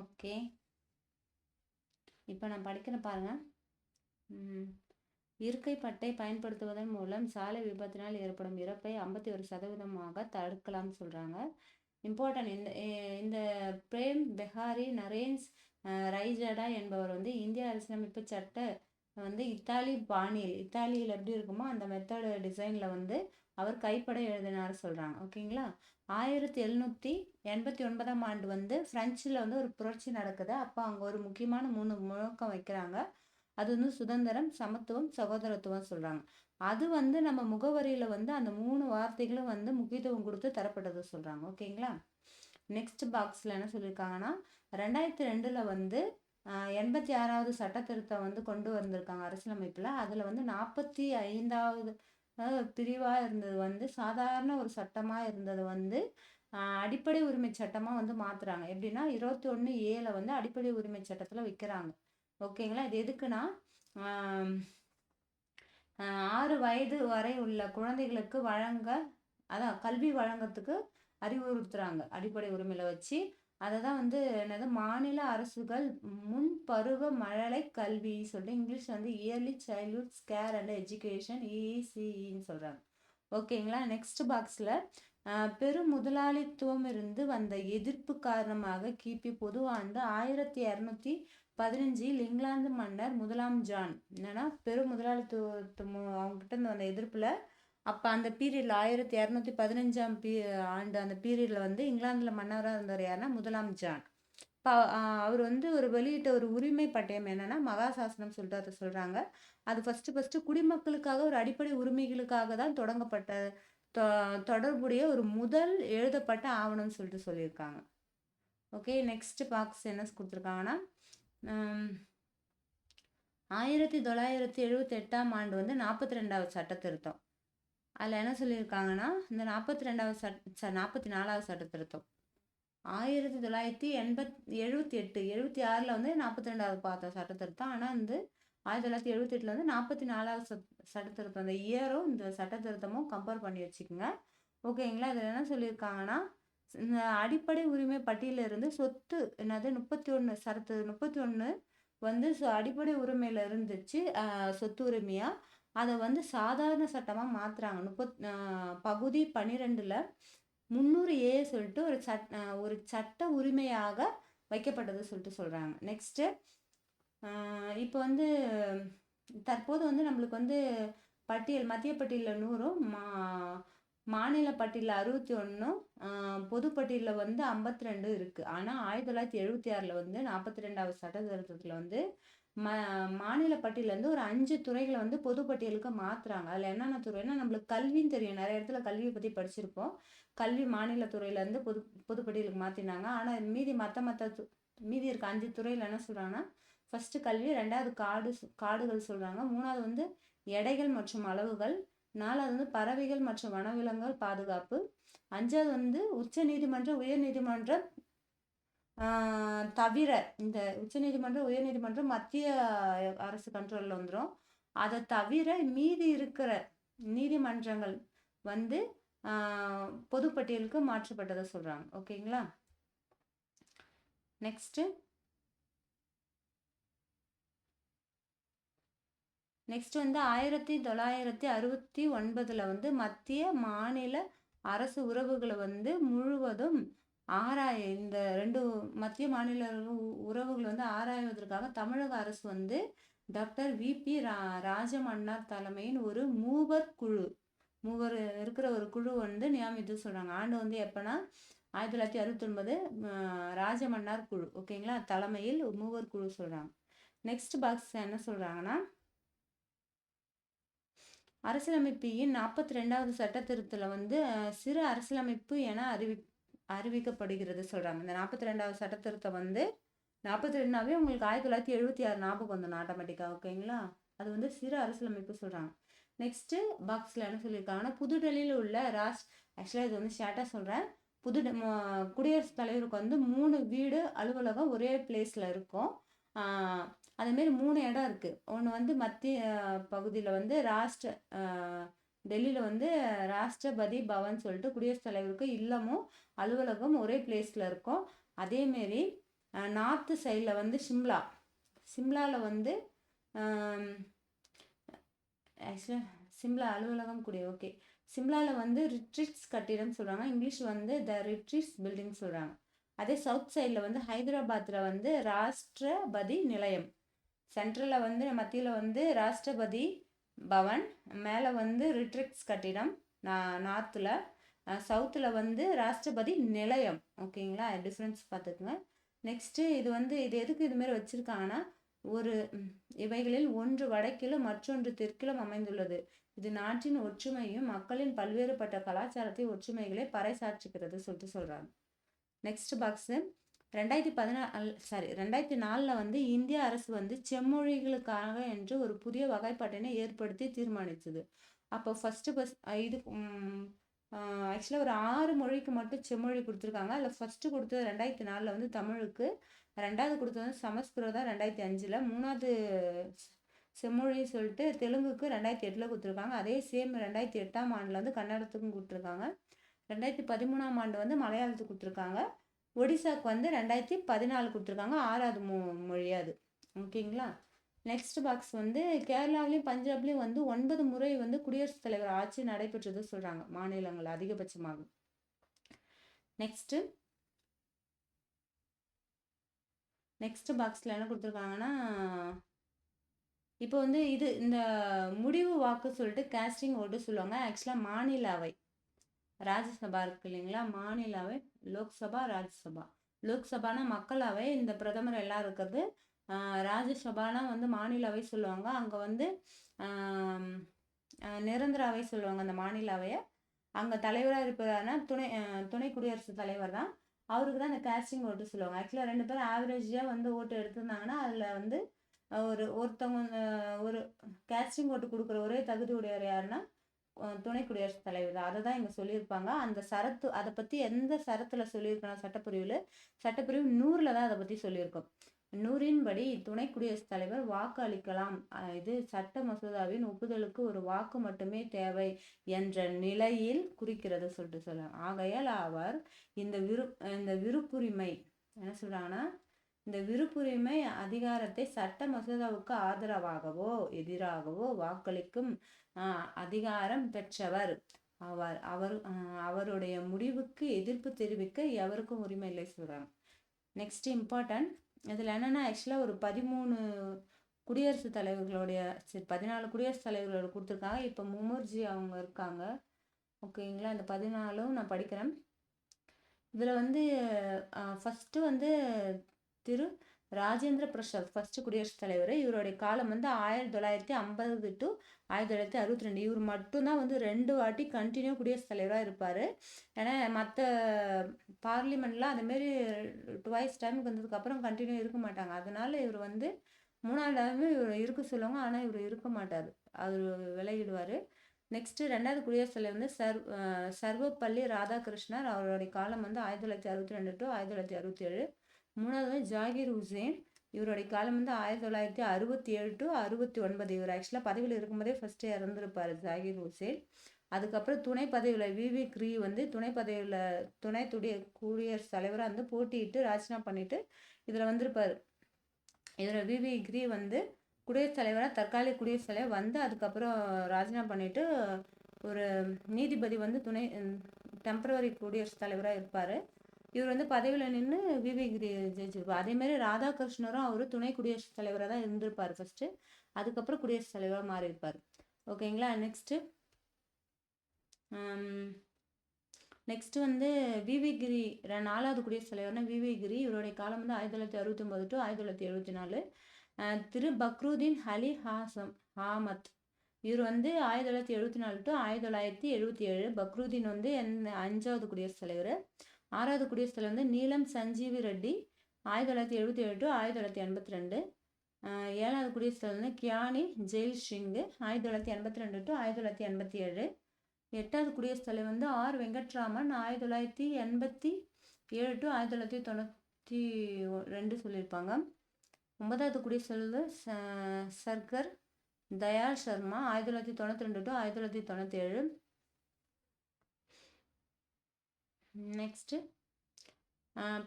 Okay, இப்போ நான் படிக்கிறேன் பாருங்க. இருக்கை பட்டை பயன்படுத்துவதன் மூலம் சாலை விபத்தினால் ஏற்படும் இறப்பை 51% தடுக்கலாம்னு சொல்கிறாங்க. இம்பார்ட்டன்ட். இந்த பிரேம் பெஹாரி நரேன்ஸ் ரைஜடா என்பவர் வந்து இந்திய அரசியலமைப்பு சட்ட வந்து இத்தாலியில் எப்படி இருக்குமோ அந்த மெத்தட் டிசைனில் வந்து அவர் கைப்பட எழுதினார் சொல்கிறாங்க. ஓகேங்களா. 1789 ஆண்டு வந்து ஃப்ரெஞ்சில் வந்து ஒரு புரட்சி நடக்குது. அப்போ அங்கே ஒரு முக்கியமான 3 முழக்கம் வைக்கிறாங்க. அது வந்து சுதந்திரம், சமத்துவம், சகோதரத்துவம் சொல்கிறாங்க. அது வந்து நம்ம முகவரியில் வந்து அந்த 3 வார்த்தைகளும் வந்து முக்கியத்துவம் கொடுத்து தரப்பட்டது சொல்கிறாங்க. ஓகேங்களா. நெக்ஸ்ட் பாக்ஸில் என்ன சொல்லியிருக்காங்கன்னா 2002 வந்து 86வது சட்ட திருத்தம் வந்து கொண்டு வந்திருக்காங்க அரசியலமைப்பில். அதில் வந்து 45வது பிரிவாக இருந்தது வந்து சாதாரண ஒரு சட்டமாக இருந்தது வந்து அடிப்படை உரிமை சட்டமாக வந்து மாற்றுறாங்க. எப்படின்னா 21(a) வந்து அடிப்படை உரிமை சட்டத்தில் வைக்கிறாங்க. ஓகேங்களா. இது எதுக்குன்னா 6 வயது வரை உள்ள குழந்தைகளுக்கு கல்வி வழங்கத்துக்கு அறிவுறுத்துறாங்க அடிப்படை உரிமையில வச்சு. அதை தான் வந்து என்னது மாநில அரசுகள் முன்பருவ மழலை கல்வி சொல்லிட்டு இங்கிலீஷ் வந்து early childhood care and education ECEன்னு சொல்றாங்க. ஓகேங்களா. நெக்ஸ்ட் பாக்ஸில் பெரும் முதலாளித்துவம் இருந்து வந்த எதிர்ப்பு காரணமாக கிபி பொதுவாண்டு 1215 இங்கிலாந்து மன்னர் 1ஆம் ஜான் என்னன்னா பெரும் முதலாளித்துவம் அவங்ககிட்ட இருந்து வந்த எதிர்ப்புல அப்போ அந்த பீரியட்ல 1215ஆம் ஆண்டு அந்த பீரியட்ல வந்து இங்கிலாந்துல மன்னராக இருந்தவர் யாருன்னா 1ஆம் ஜான். அவர் வந்து வெளியிட்ட ஒரு உரிமை பட்டயம் என்னன்னா மகாசாசனம் சொல்லிட்டு அதை சொல்றாங்க. அது ஃபர்ஸ்ட் குடிமக்களுக்காக ஒரு அடிப்படை உரிமைகளுக்காக தான் தொடங்கப்பட்ட தொடர்புடைய ஒரு முதல் எழுதப்பட்ட ஆவணம்னு சொல்லிட்டு சொல்லியிருக்காங்க. ஓகே. நெக்ஸ்ட் பாக்ஸ் என்ன கொடுத்துருக்காங்கன்னா 1978ஆம் ஆண்டு வந்து 42வது சட்ட திருத்தம். அதில் என்ன சொல்லியிருக்காங்கன்னா இந்த 44வது சட்ட திருத்தம் 1978 வந்து 42வது பார்த்த சட்ட திருத்தம். ஆனால் வந்து 1978 வந்து 44வது சட்ட திருத்தம். அந்த இயரும் இந்த சட்ட திருத்தமும் கம்பேர் பண்ணி வச்சுக்கோங்க. ஓகேங்களா. இதில் என்ன சொல்லியிருக்காங்கன்னா இந்த அடிப்படை உரிமை பட்டியலிருந்து சொத்து என்னது 31 வந்து அடிப்படை உரிமையில இருந்துச்சு சொத்து உரிமையா. அதை வந்து சாதாரண சட்டமாக மாற்றுறாங்க. பகுதி 12ல் 300A சொல்லிட்டு ஒரு சட்ட உரிமையாக வைக்கப்பட்டது சொல்லிட்டு சொல்கிறாங்க. நெக்ஸ்ட்டு இப்போ வந்து தற்போது வந்து நம்மளுக்கு வந்து மத்திய பட்டியலில் 100, மாநில பட்டியலில் 61, பொதுப்பட்டியலில் வந்து 52 இருக்குது. ஆனால் 1976 வந்து 42வது சட்ட திருத்தத்தில் வந்து மாநில பட்டியலேருந்து ஒரு 5 துறைகளை வந்து பொதுப்பட்டியலுக்கு மாற்றுறாங்க. அதில் என்னென்ன துறைன்னா நம்மளுக்கு கல்வின்னு தெரியும், நிறைய இடத்துல கல்வியை பற்றி படிச்சிருப்போம். கல்வி மாநில துறையிலேருந்து பொதுப்பட்டியலுக்கு மாற்றினாங்க. ஆனால் மீதி இருக்க 5 துறையில் என்ன சொல்கிறாங்கன்னா ஃபர்ஸ்ட் கல்வி, 2வது காடுகள் சொல்கிறாங்க, 3வது வந்து எடைகள் மற்றும் அளவுகள், 4வது வந்து பறவைகள் மற்றும் வனவிலங்குகள் பாதுகாப்பு, 5வது வந்து உச்ச நீதிமன்றம் உயர் நீதிமன்றம் தவிர இந்த உச்ச நீதிமன்றம் உயர் நீதிமன்றம் மத்திய அரசு கண்ட்ரோலில் வந்துடும். அதை தவிர மீதி இருக்கிற நீதிமன்றங்கள் வந்து பொதுப்பட்டியலுக்கு மாற்றப்பட்டதை சொல்றாங்க. ஓகேங்களா. நெக்ஸ்ட் வந்து 1969 வந்து மத்திய மாநில அரசு உறவுகளை வந்து முழுவதும் இந்த 2 மத்திய மாநில உறவுகள் வந்து ஆராய்வதற்காக தமிழக அரசு வந்து டாக்டர் VP ராஜமன்னார் தலைமையின் ஒரு மூவர் இருக்கிற ஒரு குழு வந்து நியமித்து சொல்றாங்க. ஆண்டு வந்து எப்பன்னா 1969 ராஜமன்னார் குழு. ஓகேங்களா. தலைமையில் மூவர் குழு சொல்றாங்க. நெக்ஸ்ட் பாக்ஸ் என்ன சொல்றாங்கன்னா அரசியலமைப்பின் 42வது சட்ட திருத்தத்தில் வந்து சிறு அரசியலமைப்பு என அறிவிக்கப்படுகிறது சொல்றாங்க. இந்த 42வது சட்ட திருத்தம் வந்து 42னாவே உங்களுக்கு 1976 ஞாபகம் வந்துடும் ஆட்டோமேட்டிக்காக. ஓகேங்களா. அது வந்து சிறு அரசியலமைப்பு சொல்றாங்க. நெக்ஸ்ட் பாக்ஸ்ல என்ன சொல்லியிருக்காங்கன்னா புதுடெல்லியில் உள்ள ஆக்சுவலாக இது வந்து ஷார்ட்டாக சொல்றேன். குடியரசுத் தலைவருக்கு வந்து 3 வீடு அலுவலகம் ஒரே பிளேஸ்ல இருக்கும். அதேமாரி 3 இடம் இருக்கு. ஒன்று வந்து மத்திய பகுதியில் வந்து டெல்லியில் வந்து ராஷ்டிரபதி பவன் சொல்லிட்டு குடியரசுத் தலைவருக்கு இல்லமும் அலுவலகம் ஒரே பிளேஸ்ல இருக்கும். அதேமாரி நார்த்து சைடில் வந்து சிம்லாவில் வந்து ஆக்சுவலாக சிம்லா அலுவலகம் கூடிய ஓகே. சிம்லாவில் வந்து ரிட்ரீட்ஸ் கட்டிடம் சொல்கிறாங்க, இங்கிலீஷ் வந்து த ரிட்ரீட்ஸ் பில்டிங் சொல்கிறாங்க. அதே சவுத் சைடில் வந்து ஹைதராபாத்தில் வந்து ராஷ்டிரபதி நிலையம், சென்ட்ரலில் வந்து மத்தியில் வந்து ராஷ்டிரபதி பவன், மேலே வந்து ரிட்ரிக்ஸ் கட்டிடம் நார்த்தில், சவுத்தில் வந்து ராஷ்டிரபதி நிலையம். ஓகேங்களா, டிஃப்ரென்ஸ் பார்த்துக்குங்க. நெக்ஸ்ட்டு இது எதுக்கு இதுமாரி வச்சுருக்காங்கன்னா, இவைகளில் ஒன்று வடக்கிலும் மற்றொன்று தெற்கிலும் அமைந்துள்ளது. இது நாட்டின் ஒற்றுமையும் மக்களின் பல்வேறுபட்ட கலாச்சாரத்தை ஒற்றுமைகளை பறைசாற்றுகிறது சொல்கிறாங்க. நெக்ஸ்ட் பாக்ஸு 2004 வந்து இந்திய அரசு வந்து செம்மொழிகளுக்காக என்று ஒரு புதிய வகைப்பாட்டினை ஏற்படுத்தி தீர்மானித்தது. அப்போ ஃபஸ்ட்டு இது ஆக்சுவலாக ஒரு 6 மொழிக்கு மட்டும் செம்மொழி கொடுத்துருக்காங்க. அதில் ஃபஸ்ட்டு கொடுத்தது 2004 வந்து தமிழுக்கு, ரெண்டாவது கொடுத்தது வந்து சமஸ்கிருதம் 2005, மூணாவது செம்மொழி சொல்லிட்டு தெலுங்குக்கு 2008 கொடுத்துருக்காங்க. அதே சேம் 2008 ஆண்டில் வந்து கன்னடத்துக்கும் கொடுத்துருக்காங்க. 2013 வந்து மலையாளத்துக்கு கொடுத்துருக்காங்க. ஒடிசாவுக்கு வந்து 2014 கொடுத்துருக்காங்க, 6வது மொழியாது. ஓகேங்களா. நெக்ஸ்ட் பாக்ஸ் வந்து கேரளாவிலையும் பஞ்சாப்லேயும் வந்து 9 முறை வந்து குடியரசுத் தலைவர் ஆட்சி நடைபெற்றது சொல்கிறாங்க, மாநிலங்கள் அதிகபட்சமாக. நெக்ஸ்ட் பாக்ஸில் என்ன கொடுத்துருக்காங்கன்னா, இப்போ வந்து இந்த முடிவு வாக்கு சொல்லிட்டு கேஸ்டிங் ஓட்டு சொல்லுவாங்க. ஆக்சுவலாக மாநில அவை, ராஜ்யசபா இருக்கு இல்லைங்களா, மாநில அவை, லோக்சபா, ராஜ்யசபா. லோக்சபானா மக்களவை, இந்த பிரதமர் எல்லாம் இருக்கிறது. ராஜ்யசபானா வந்து மாநில அவை சொல்லுவாங்க. அங்கே வந்து நிரந்தர அவை சொல்லுவாங்க அந்த மாநில அவையை. அங்கே தலைவராக இருப்பதானா துணை குடியரசுத் தலைவர் தான், அவருக்கு தான் இந்த கேஸ்டிங் ஓட்டு சொல்லுவாங்க. ஆக்சுவலாக 2 பேரும் ஆவரேஜாக வந்து ஓட்டு எடுத்திருந்தாங்கன்னா அதில் வந்து ஒருத்தவங்க ஒரு கேஸ்டிங் ஓட்டு கொடுக்குற ஒரே தகுதி உடையவர் யாருன்னா துணை குடியரசுத் தலைவர் தான். அதை தான் இங்கே சொல்லியிருப்பாங்க. அந்த சரத்து அதை பற்றி எந்த சரத்தில் சொல்லியிருக்கணும், சட்டப்பிரிவு 100 தான் அதை பற்றி சொல்லியிருக்கோம். 100 படி துணை குடியரசுத் தலைவர் வாக்கு அளிக்கலாம். இது சட்ட மசோதாவின் ஒப்புதலுக்கு ஒரு வாக்கு மட்டுமே தேவை என்ற நிலையில் குறிக்கிறது சொல்லிட்டு சொல்லுவாங்க. ஆகையால் அவர் இந்த விருப்புரிமை என்ன சொல்றாங்கன்னா, இந்த விருப்புரிமை அதிகாரத்தை சட்ட மசோதாவுக்கு ஆதரவாகவோ எதிராகவோ வாக்களிக்கும் அதிகாரம் பெற்றவர். அவருடைய முடிவுக்கு எதிர்ப்பு தெரிவிக்க எவருக்கும் உரிமை இல்லை சொல்றாங்க. நெக்ஸ்ட் இம்பார்ட்டன்ட், இதில் என்னென்னா ஆக்சுவலாக ஒரு 13 குடியரசுத் தலைவர்களுடைய 14 குடியரசுத் தலைவர்களோட கொடுத்துருக்காங்க. இப்போ முமர்ஜி அவங்க இருக்காங்க. ஓகேங்களா, இந்த 14 நான் படிக்கிறேன். இதில் வந்து ஃபஸ்ட்டு வந்து திரு ராஜேந்திர பிரசாத் ஃபஸ்ட்டு குடியரசுத் தலைவர். இவருடைய காலம் வந்து 1950 to 1962. இவர் மட்டும்தான் வந்து 2 வாட்டி கண்டினியூ குடியரசுத் தலைவராக இருப்பார். ஏன்னா மற்ற பார்லிமெண்ட்லாம் அதுமாரி டுவைஸ் டைமுக்கு வந்ததுக்கப்புறம் கண்டினியூ இருக்க மாட்டாங்க. அதனால இவர் வந்து 3வது டைமு இவர் இருக்க சொல்லுவாங்க, ஆனால் இவர் இருக்க மாட்டார், அவர் விலகிடுவார். நெக்ஸ்ட்டு 2வது குடியரசுத் தலைவர் வந்து சர்வப்பள்ளி ராதாகிருஷ்ணர். அவருடைய காலம் வந்து 1962 to 1967. 3வது வந்து ஜாகிர் ஹுசேன். இவருடைய காலம் வந்து 1967 to 69. இவர் ஆக்சுவலாக பதவியில் இருக்கும்போதே ஃபஸ்ட்டு இறந்துருப்பார் ஜாகிர் ஹுசேன். அதுக்கப்புறம் துணை பதவியில் விவி கிரி வந்து துணை குடியரசுத் தலைவராக வந்து போட்டியிட்டு ராஜினாமா பண்ணிட்டு இதில் வந்திருப்பார். இதில் விவி கிரி வந்து குடியரசுத் தலைவராக தற்காலிக குடியரசுத் தலைவர் வந்து அதுக்கப்புறம் ராஜினாமா பண்ணிட்டு ஒரு நீதிபதி வந்து டெம்பரவரி குடியரசுத் தலைவராக இருப்பார். இவர் வந்து பதவியில் நின்று விவி கிரி ஜெயிச்சிருப்பார். அதேமாதிரி ராதாகிருஷ்ணரும் அவர் துணை குடியரசுத் தலைவராக தான் இருந்திருப்பார் ஃபஸ்ட்டு, அதுக்கப்புறம் குடியரசுத் தலைவராக மாறியிருப்பார். ஓகேங்களா. நெக்ஸ்ட்டு வந்து விவி கிரி 4வது குடியரசுத் தலைவர்னா விவி கிரி. இவருடைய காலம் வந்து 1969 to 1974. திரு பக்ருதீன் அலி ஹாமத். இவர் வந்து 1974 to 1977. பக்ருதீன் வந்து 5வது குடியரசுத் தலைவர். 6வது குடியரசுத் தலைவர் வந்து நீலம் சஞ்சீவி ரெட்டி 1977 to 1982. 7வது குடியரசுத் தலைவர் வந்து கியானி ஜெயில் சிங் 1982 to 1987. 8வது குடியரசுத் தலைவர் வந்து ஆர் வெங்கட்ராமன் 1987 to 1992 சொல்லியிருப்பாங்க. 9வது குடியரசுத் தலைவர் சர்கர் தயாள் சர்மா 1992 to 1997. நெக்ஸ்ட்டு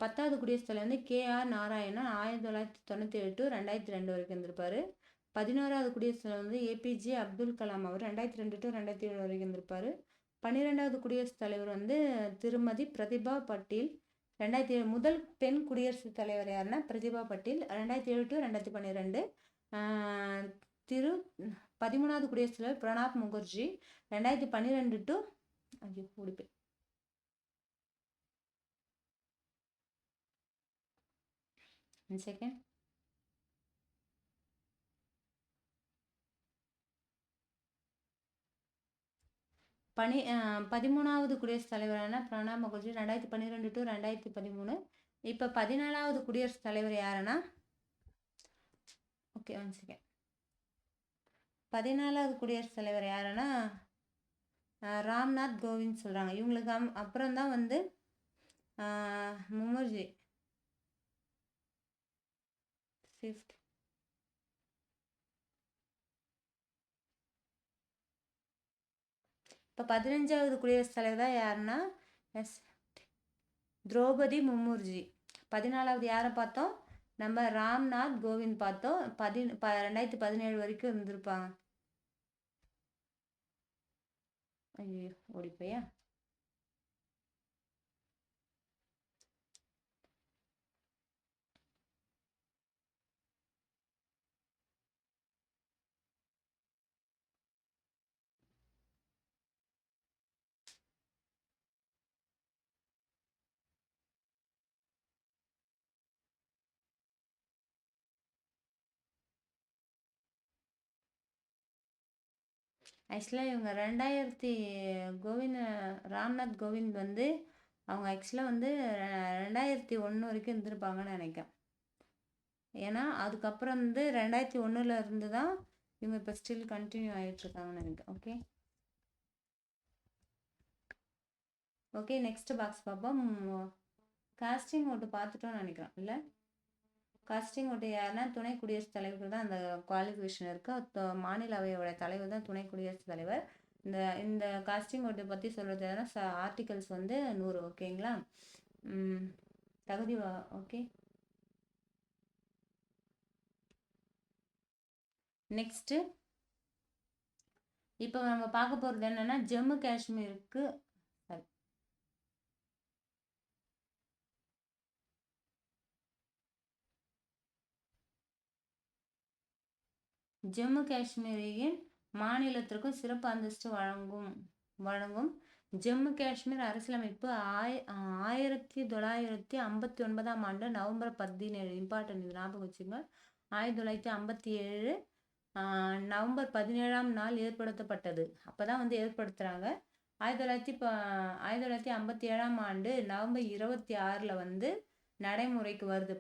10வது குடியரசுத் தலைவர் வந்து KR நாராயணன் 1997 to 2002 வரைக்கும் இருந்திருப்பாரு. 11வது குடியரசுத் தலைவர் வந்து APJ Abdul Kalam our 2002 to 2007 வரைக்கும் இருந்திருப்பாரு. 12வது குடியரசுத் தலைவர் வந்து திருமதி பிரதிபா பட்டீல் 2007. முதல் பெண் குடியரசுத் தலைவர் யாருன்னா பிரதிபா பட்டீல் 2007 to 2012. 13வது குடியரசுத் தலைவர் பிரணாப் முகர்ஜி 2012 to செகண்ட் 13வது குடியரசுத் தலைவரான பிரணாப் முகர்ஜி 2012 to 2013. இப்போ 14வது குடியரசுத் தலைவர் யாருன்னா ஓகே ஒன் செகண்ட் 14வது குடியரசுத் தலைவர் யாருன்னா ராம்நாத் கோவிந்த் சொல்கிறாங்க. இவங்களுக்கு அப்புறம் தான் வந்து முகர்ஜி 5th. இப்போ 15வது குடியரசுத் தலைவர் தான் யாருன்னா திரௌபதி முர்முஜி. 14வது யாரை பார்த்தோம்? நம்ம ராம்நாத் கோவிந்த் பார்த்தோம். 2017 வரைக்கும் இருந்திருப்பாங்க. ஐயோ ஓடிப்பையா. ஆக்சுவலாக இவங்க ராம்நாத் கோவிந்த் வந்து அவங்க ஆக்சுவலாக வந்து 2001 வரைக்கும் இருந்திருப்பாங்கன்னு நினைக்கிறேன். ஏன்னா அதுக்கப்புறம் வந்து 2001 இருந்து தான் இவங்க இப்போ ஸ்டில் கண்டினியூ ஆகிட்டு இருக்காங்கன்னு நினைக்கிறேன். ஓகே ஓகே நெக்ஸ்ட் பாக்ஸ் பார்ப்போம். காஸ்டிங் ஓட்டு பார்த்துட்டோன்னு நினைக்கிறேன். இல்லை காஸ்டிங் ஓட்டு யாருன்னா துணை குடியரசுத் தலைவர் தான் அந்த குவாலிஃபிகேஷன் இருக்குது. மாநிலவையோட தலைவர் தான் துணை குடியரசுத் தலைவர். இந்த காஸ்டிங் ஓட்டை பற்றி சொல்கிறது ஆர்டிகல்ஸ் வந்து 100. ஓகேங்களா? தகுதி ஓகே. நெக்ஸ்ட்டு இப்போ நம்ம பார்க்க போகிறது என்னென்னா ஜம்மு காஷ்மீருக்கு ஜம்மு காஷ்மீரின் மாநிலத்திற்கும் சிறப்பு அந்தஸ்து வழங்கும் ஜம்மு காஷ்மீர் அரசியலமைப்பு 1959ஆம் ஆண்டு நவம்பர் 17. இம்பார்ட்டன்ட் இது ஞாபகம் வச்சுங்க. 1957 நவம்பர் 17ஆம் நாள் ஏற்படுத்தப்பட்டது. அப்போ தான் வந்து ஏற்படுத்துகிறாங்க. 1957ஆம் ஆண்டு நவம்பர் 26 வந்து நடைமுறைக்கு வருது.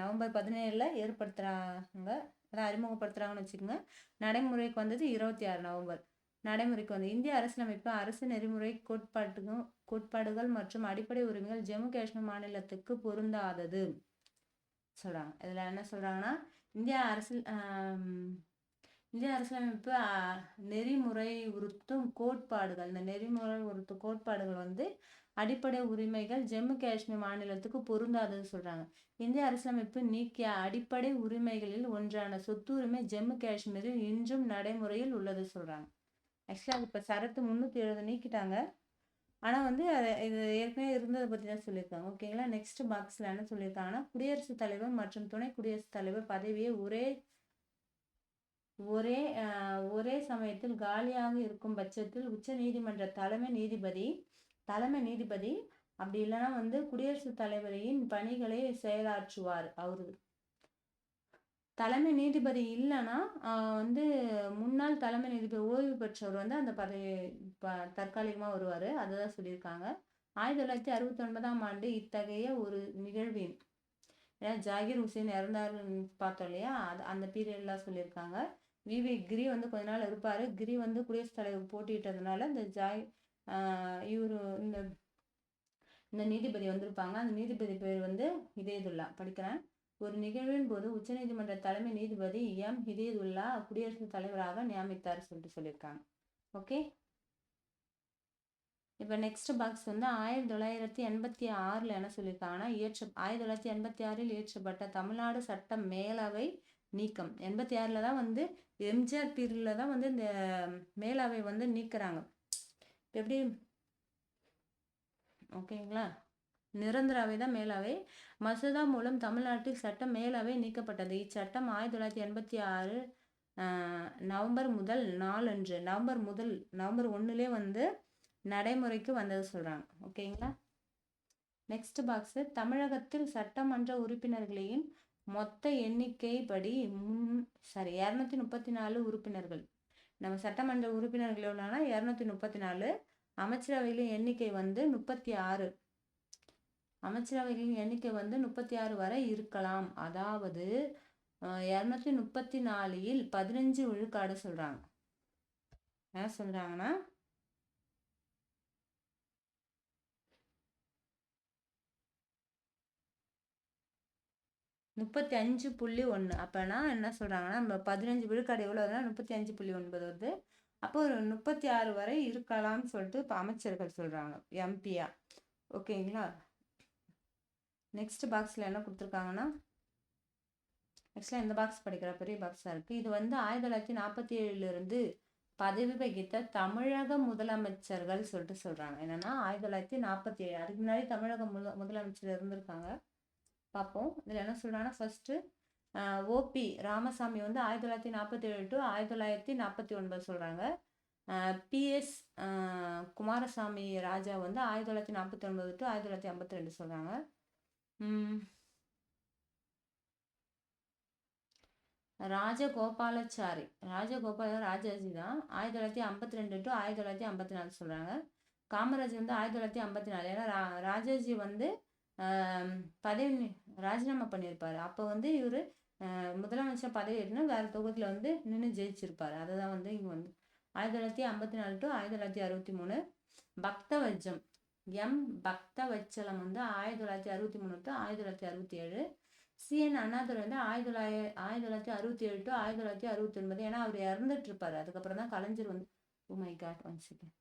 நவம்பர் 17 ஏற்படுத்துகிறாங்க. அதான் அறிமுகப்படுத்துகிறாங்கன்னு வச்சுக்கோங்க. நடைமுறைக்கு வந்தது 26 நவம்பர் நடைமுறைக்கு வந்து. இந்திய அரசியலமைப்பு அரசு நெறிமுறை கோட்பாடுகள் மற்றும் அடிப்படை உரிமைகள் ஜம்மு காஷ்மீர் மாநிலத்துக்கு பொருந்தாதது சொல்கிறாங்க. இதில் என்ன சொல்கிறாங்கன்னா இந்திய அரசியலமைப்பு நெறிமுறை உறுத்தும் கோட்பாடுகள், இந்த நெறிமுறை உறுத்தும் கோட்பாடுகள் வந்து அடிப்படை உரிமைகள் ஜம்மு காஷ்மீர் மாநிலத்துக்கு பொருந்தாதது சொல்றாங்க. இந்திய அரசியலமைப்பு நீக்கிய அடிப்படை உரிமைகளில் ஒன்றான சொத்துரிமை ஜம்மு காஷ்மீரில் இன்றும் நடைமுறையில் உள்ளது சொல்றாங்க. ஆக்சுவலா இப்ப சரத்து 370 நீக்கிட்டாங்க. ஆனா வந்து இது ஏற்கனவே இருந்ததை பத்தி தான் சொல்லியிருக்காங்க. ஓகேங்களா? நெக்ஸ்ட் பாக்ஸ்ல என்ன சொல்லியிருக்காங்கன்னா குடியரசுத் தலைவர் மற்றும் துணை குடியரசுத் தலைவர் பதவியை ஒரே சமயத்தில் காலியாக இருக்கும் பட்சத்தில் உச்ச நீதிமன்ற தலைமை நீதிபதி அப்படி இல்லைன்னா வந்து குடியரசுத் தலைவரின் பணிகளை செயலாற்றுவார். அவரு தலைமை நீதிபதி இல்லைன்னா வந்து முன்னாள் தலைமை நீதிபதி ஓய்வு பெற்றவர் வந்து அந்த பதவி தற்காலிகமாக வருவார். அதுதான் சொல்லியிருக்காங்க. 1969ஆம் ஆண்டு இத்தகைய ஒரு நிகழ்வின் ஜாகிர் ஹுசேன் இறந்தாருன்னு பார்த்தோம் இல்லையா, அந்த பீரியட்லாம் சொல்லியிருக்காங்க. விவி கிரி வந்து கொஞ்ச நாள் இருப்பார். கிரி வந்து குடியரசுத் தலைவர் போட்டிட்டதுனால இவர் இந்த நீதிபதி வந்திருப்பாங்க. அந்த நீதிபதி பேர் வந்து ஹிதேதுல்லா. படிக்கிறேன். ஒரு நிகழ்வின் போது உச்சநீதிமன்ற தலைமை நீதிபதி ஹிதேதுல்லா குடியரசுத் தலைவராக நியமித்தார் சொல்லியிருக்காங்க. ஓகே. இப்போ நெக்ஸ்ட் பாக்ஸ் வந்து 1986 என்ன சொல்லியிருக்காங்கன்னா 1986 இயற்றப்பட்ட தமிழ்நாடு சட்ட மேலவை நீக்கம். 86 தான் வந்து எம்ஜிஆர் பீரியட்ல தான் வந்து இந்த மேலவை வந்து நீக்கிறாங்க. எப்படி ஓகேங்களா? நிரந்தர அவை தான் மேலவை. மசோதா மூலம் தமிழ்நாட்டில் சட்ட மேலவை நீக்கப்பட்டது. இச்சட்டம் 1986 நவம்பர் முதல் நாளன்று நவம்பர் 1 வந்து நடைமுறைக்கு வந்தது சொல்றாங்க. ஓகேங்களா? நெக்ஸ்ட் பாக்ஸ் தமிழகத்தில் சட்டமன்ற உறுப்பினர்களின் மொத்த எண்ணிக்கை படி 234 உறுப்பினர்கள். நம்ம சட்டமன்ற உறுப்பினர்கள் எவ்வளோனா 234. அமைச்சரவைகளின் எண்ணிக்கை வந்து 36. அமைச்சரவைகளின் எண்ணிக்கை வந்து 36 வரை இருக்கலாம். அதாவது 234ல் 15 விழுக்காடு சொல்றாங்க. என்ன சொல்றாங்கன்னா 35.1. அப்பனா என்ன சொல்றாங்கன்னா நம்ம 15 விழுக்காடு எவ்வளோ வருதுன்னா 35.9 வருது. அப்போ ஒரு 36 வரை இருக்கலாம்னு சொல்லிட்டு இப்போ அமைச்சர்கள் சொல்றாங்க, எம்பியா. ஓகேங்களா? நெக்ஸ்ட் பாக்ஸில் என்ன கொடுத்துருக்காங்கன்னா, ஆக்சுவலாக இந்த பாக்ஸ் படிக்கிற பெரிய பாக்ஸாக இருக்குது. இது வந்து 1947 பதவி வகித்த தமிழக முதலமைச்சர்கள் சொல்லிட்டு சொல்கிறாங்க. என்னென்னா 1947 அதுக்கு முன்னாடி தமிழக முதலமைச்சர் இருந்திருக்காங்க. பார்ப்போம். இதில் என்ன சொல்கிறாங்கன்னா, ஃபஸ்ட்டு ஓபி ராமசாமி வந்து 1947 to 1949 சொல்கிறாங்க. பிஎஸ் குமாரசாமி ராஜா வந்து 1949 to 1952 சொல்கிறாங்க. ராஜகோபாலாச்சாரி ராஜாஜி தான் 1952 to 1954 சொல்கிறாங்க. காமராஜ் வந்து 1954. ஏன்னா ராஜாஜி வந்து பதவி ராஜினாமா பண்ணியிருப்பார். அப்போ வந்து இவர் முதலமைச்சர் பதவி ஏற்றுனா வேறு தொகுதியில் வந்து நின்று ஜெயிச்சிருப்பார். அதை தான் வந்து இங்கே வந்து 1954 to 1963. பக்தவச்சலம் பக்தவச்சலம் வந்து 1963 to 1967. சிஎன் அண்ணாதுரை வந்து 1967 to 1969. ஏன்னா அவர் இறந்துட்டு இருப்பாரு. அதுக்கப்புறம் தான் கலைஞர் வந்து oh my god one second.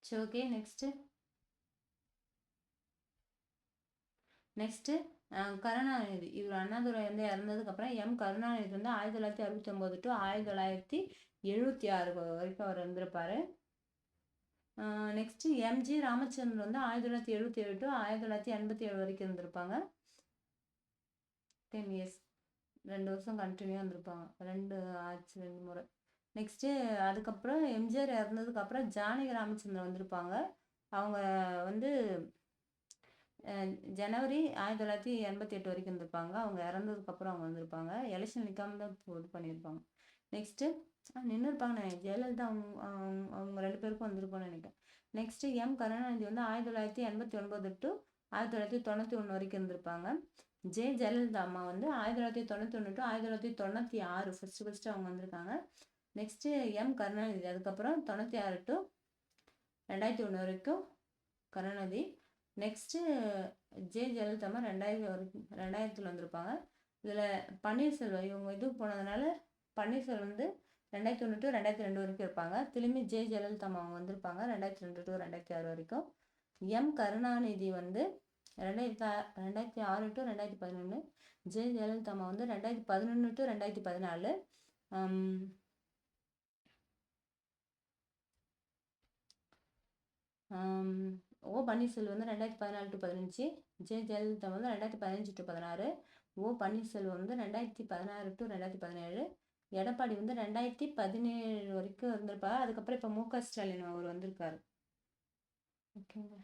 சரி, ஓகே. நெக்ஸ்ட்டு கருணாநிதி. இவர் அண்ணாதுரை வந்து இறந்ததுக்கப்புறம் கருணாநிதி வந்து 1969 to 1976 வரைக்கும் அவர் இருந்திருப்பார். நெக்ஸ்ட்டு எம்ஜி ராமச்சந்திரன் வந்து 1977 to 1987 வரைக்கும் இருந்திருப்பாங்க. 10 இயர்ஸ் 2 வருஷம் கண்டினியூ இருந்திருப்பாங்க. 2 முறை. நெக்ஸ்ட்டு அதுக்கப்புறம் எம்ஜிஆர் இறந்ததுக்கப்புறம் ஜானகி ராமச்சந்திரன் வந்திருப்பாங்க. அவங்க வந்து ஜனவரி 1988 வரைக்கும் இருந்திருப்பாங்க. அவங்க இறந்ததுக்கப்புறம் அவங்க வந்திருப்பாங்க. எலெக்ஷன் நிற்காம தான் இது பண்ணியிருப்பாங்க. நெக்ஸ்ட்டு நின்று இருப்பாங்க. ஜெயலலிதா அவங்க 2 பேருக்கும் வந்திருப்பான்னு நினைக்கிறேன். நெக்ஸ்ட்டு கருணாநிதி வந்து 1989 to 1991 வரைக்கும் இருந்திருப்பாங்க. ஜெயலலிதா அம்மா வந்து 1991 to 1996 ஃபஸ்ட்டு அவங்க வந்திருக்காங்க. நெக்ஸ்ட்டு கருணாநிதி அதுக்கப்புறம் 96 to 2001 வரைக்கும் கருணாநிதி. நெக்ஸ்ட்டு ஜெயலலிதா அம்மா 2000 வந்திருப்பாங்க. இதில் பன்னீர்செல்வம் இவங்க இதுக்கு போனதுனால பன்னீர்செல்வம் வந்து 2001 to 2002 வரைக்கும் இருப்பாங்க. திரும்பி ஜெயலலிதா அம்மா அவங்க வந்திருப்பாங்க 2002 to 2006 வரைக்கும். கருணாநிதி வந்து 2006 to 2011. ஜெயலலிதா அம்மா வந்து 2011 to 2014. ஓ பன்னீர்செல்வம் வந்து 2014 to 15. ஜெயலலிதா வந்து 2015 to 16. ஓ பன்னீர்செல்வம் வந்து 2016 to 2017. எடப்பாடி வந்து 2017 வரைக்கும் இருந்திருப்பாரு. அதுக்கப்புறம் இப்போ மு.க. ஸ்டாலின் அவர் வந்திருக்காரு. ஓகேங்க.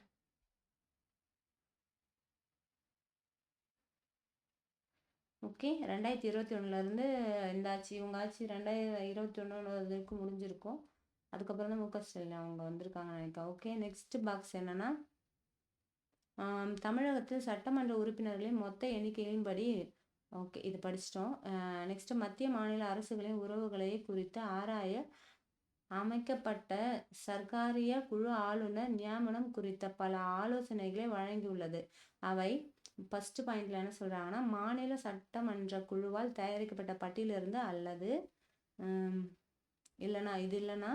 ஓகே, 2021 இந்த ஆட்சி இவங்க ஆட்சி 2021 வரைக்கும் முடிஞ்சிருக்கும். அதுக்கப்புறம் தான் மு.க. ஸ்டாலின் அவங்க வந்திருக்காங்க நினைக்கிறேன். ஓகே, நெக்ஸ்ட் பாக்ஸ் என்னன்னா, தமிழகத்தில் சட்டமன்ற உறுப்பினர்களின் மொத்த எண்ணிக்கையின்படி ஓகே, இது படிச்சிட்டோம். நெக்ஸ்ட் மத்திய மாநில அரசுகளின் உறவுகளை குறித்து ஆராய அமைக்கப்பட்ட சர்க்காரிய குழு ஆளுநர் நியமனம் குறித்த பல ஆலோசனைகளை வழங்கியுள்ளது. அவை ஃபர்ஸ்ட் பாயிண்ட்ல என்ன சொல்றாங்கன்னா, மாநில சட்டமன்ற குழுவால் தயாரிக்கப்பட்ட பட்டியலிருந்து அல்லது இல்லைன்னா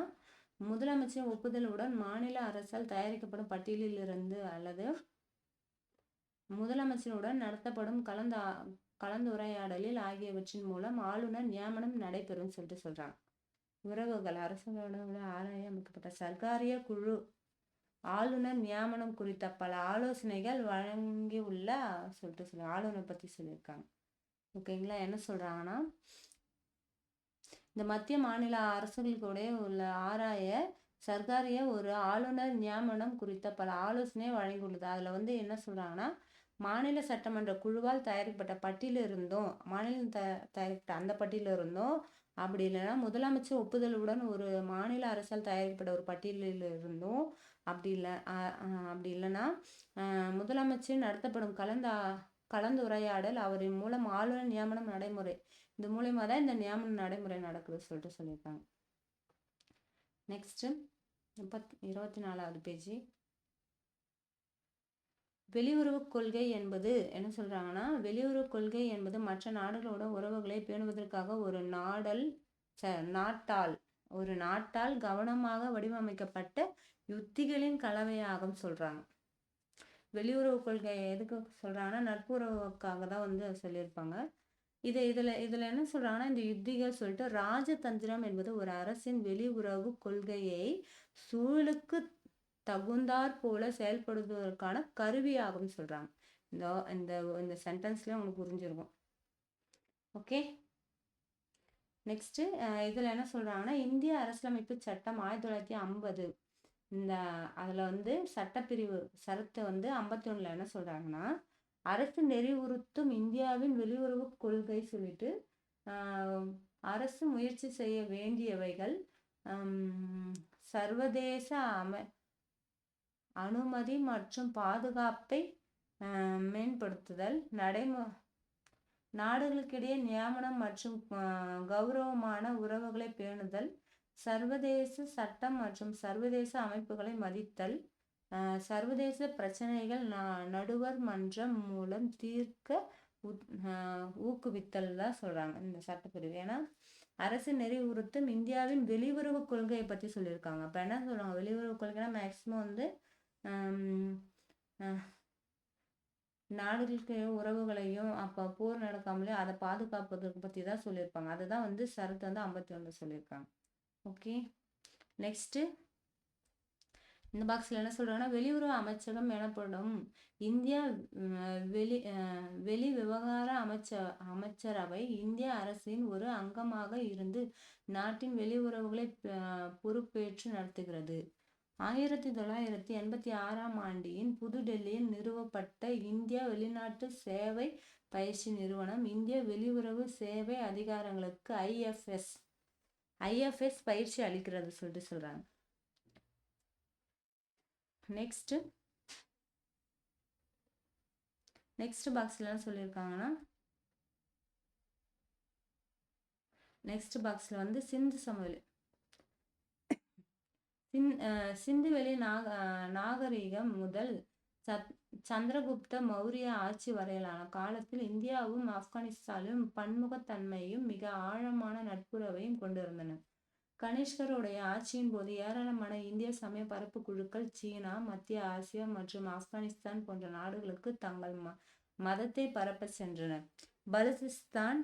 முதலமைச்சரின் ஒப்புதலுடன் மாநில அரசால் தயாரிக்கப்படும் பட்டியலிலிருந்து அல்லது முதலமைச்சருடன் நடத்தப்படும் கலந்துரையாடலில் ஆகியவற்றின் மூலம் ஆளுநர் நியமனம் நடைபெறும் சொல்லிட்டு சொல்றாங்க. உறவுகள் அரசுகளோட ஆராய அமைக்கப்பட்ட சர்க்காரிய குழு ஆளுநர் நியமனம் குறித்த பல ஆலோசனைகள் வழங்கியுள்ள சொல்லிட்டு ஆளுநர் பத்தி சொல்லியிருக்காங்க. ஓகேங்களா, என்ன சொல்றாங்கன்னா, இந்த மத்திய மாநில அரசுகளுக்கூட உள்ள ஆராய சர்க்காரிய ஒரு ஆளுநர் நியமனம் குறித்த பல ஆலோசனை வழங்கியுள்ளது. அதுல என்ன சொல்றாங்கன்னா, மாநில சட்டமன்ற குழுவால் தயாரிக்கப்பட்ட பட்டியலிருந்தும் மாநிலம் தயாரிக்கப்பட்ட அந்த பட்டியலிருந்தும் அப்படி இல்லைன்னா முதலமைச்சர் ஒப்புதலுடன் ஒரு மாநில அரசால் தயாரிக்கப்பட்ட ஒரு பட்டியலிருந்தும் அப்படி இல்லைன்னா முதலமைச்சர் நடத்தப்படும் கலந்துரையாடல் அவரின் மூலம் ஆளுநர் நியமனம் நடைமுறை இது மூலயமா தான் இந்த நியமன நடைமுறை நடக்குது சொல்லிட்டு சொல்லியிருக்காங்க. நெக்ஸ்ட் 24வது பேஜ். வெளியுறவு கொள்கை என்பது என்ன சொல்றாங்கன்னா, வெளியுறவு கொள்கை என்பது மற்ற நாடுகளோட உறவுகளை பேணுவதற்காக ஒரு நாட்டால் கவனமாக வடிவமைக்கப்பட்ட யுத்திகளின் கலவையாகும் சொல்றாங்க. வெளியுறவு கொள்கை எதுக்கு சொல்றாங்கன்னா, நட்புறவுக்காக தான் சொல்லியிருப்பாங்க. இதுல என்ன சொல்றாங்கன்னா, இந்த யுத்திகள் சொல்லிட்டு ராஜதந்திரம் என்பது ஒரு அரசின் வெளியுறவு கொள்கையை சூழலுக்கு தகுந்தாற் போல செயல்படுவதற்கான கருவியாகும் சொல்றாங்க. இந்த சென்டென்ஸ்ல உங்களுக்கு புரிஞ்சிருக்கும். ஓகே, நெக்ஸ்ட் இதுல என்ன சொல்றாங்கன்னா, இந்திய அரசியலமைப்பு சட்டம் 1950 அதுல சட்டப்பிரிவு சரத்து 51ல என்ன சொல்றாங்கன்னா, அரசு நெறிவுறுத்தும் இந்தியாவின் வெளியுறவு கொள்கை சொல்லிட்டு அரசு முயற்சி செய்ய வேண்டியவைகள் சர்வதேச அனுமதி மற்றும் பாதுகாப்பை மேம்படுத்துதல், நாடுகளுக்கிடையே நியமனம் மற்றும் கௌரவமான உறவுகளை பேணுதல், சர்வதேச சட்டம் மற்றும் சர்வதேச அமைப்புகளை மதித்தல், சர்வதேச பிரச்சனைகள் நடுவர் மன்றம் மூலம் தீர்க்க ஊக்குவித்தல் தான் சொல்றாங்க இந்த சட்டப்பிரிவு. ஏன்னா அரசு நெறிவுறுத்தும் இந்தியாவின் வெளியுறவு கொள்கையை பத்தி சொல்லியிருக்காங்க. அப்ப என்ன சொல்றாங்க, வெளியுறவு கொள்கைனா மேக்சிமம் நாடுகளுக்கு உறவுகளையும் அப்ப போர் நடக்காமலே அதை பாதுகாப்பதற்கு பத்தி தான் சொல்லியிருப்பாங்க. அதுதான் சரத்து 51 சொல்லியிருக்காங்க. ஓகே, நெக்ஸ்ட் இந்த பாக்ஸ்ல என்ன சொல்றாங்கன்னா, வெளியுறவு அமைச்சகம் எனப்படும் இந்தியா வெளி விவகார அமைச்சரவை இந்திய அரசின் ஒரு அங்கமாக இருந்து நாட்டின் வெளியுறவுகளை பொறுப்பேற்று நடத்துகிறது. 1986ஆம் ஆண்டின் புதுடெல்லியில் நிறுவப்பட்ட இந்திய வெளிநாட்டு சேவை பயிற்சி நிறுவனம் இந்திய வெளியுறவு சேவை அதிகாரங்களுக்கு IFS பயிற்சி அளிக்கிறது சொல்லிட்டு சொல்றாங்க. நெக்ஸ்ட் பாக்ஸ்ல என்ன சொல்லியிருக்காங்கன்னா, நெக்ஸ்ட் பாக்ஸ்ல சிந்து சமவெளி சிந்துவெளி நாகரீகம் முதல் சந்திரகுப்த மௌரிய ஆட்சி வரையிலான காலத்தில் இந்தியாவும் ஆப்கானிஸ்தானும் பன்முகத்தன்மையும் மிக ஆழமான நட்புறவையும் கொண்டிருந்தன. கனிஷ்கருடைய ஆட்சியின் போது ஏராளமான இந்திய சமய பரப்பு குழுக்கள் சீனா, மத்திய ஆசியா மற்றும் ஆப்கானிஸ்தான் போன்ற நாடுகளுக்கு தங்கள் மதத்தை பரப்ப சென்றனர். பலுசிஸ்தான்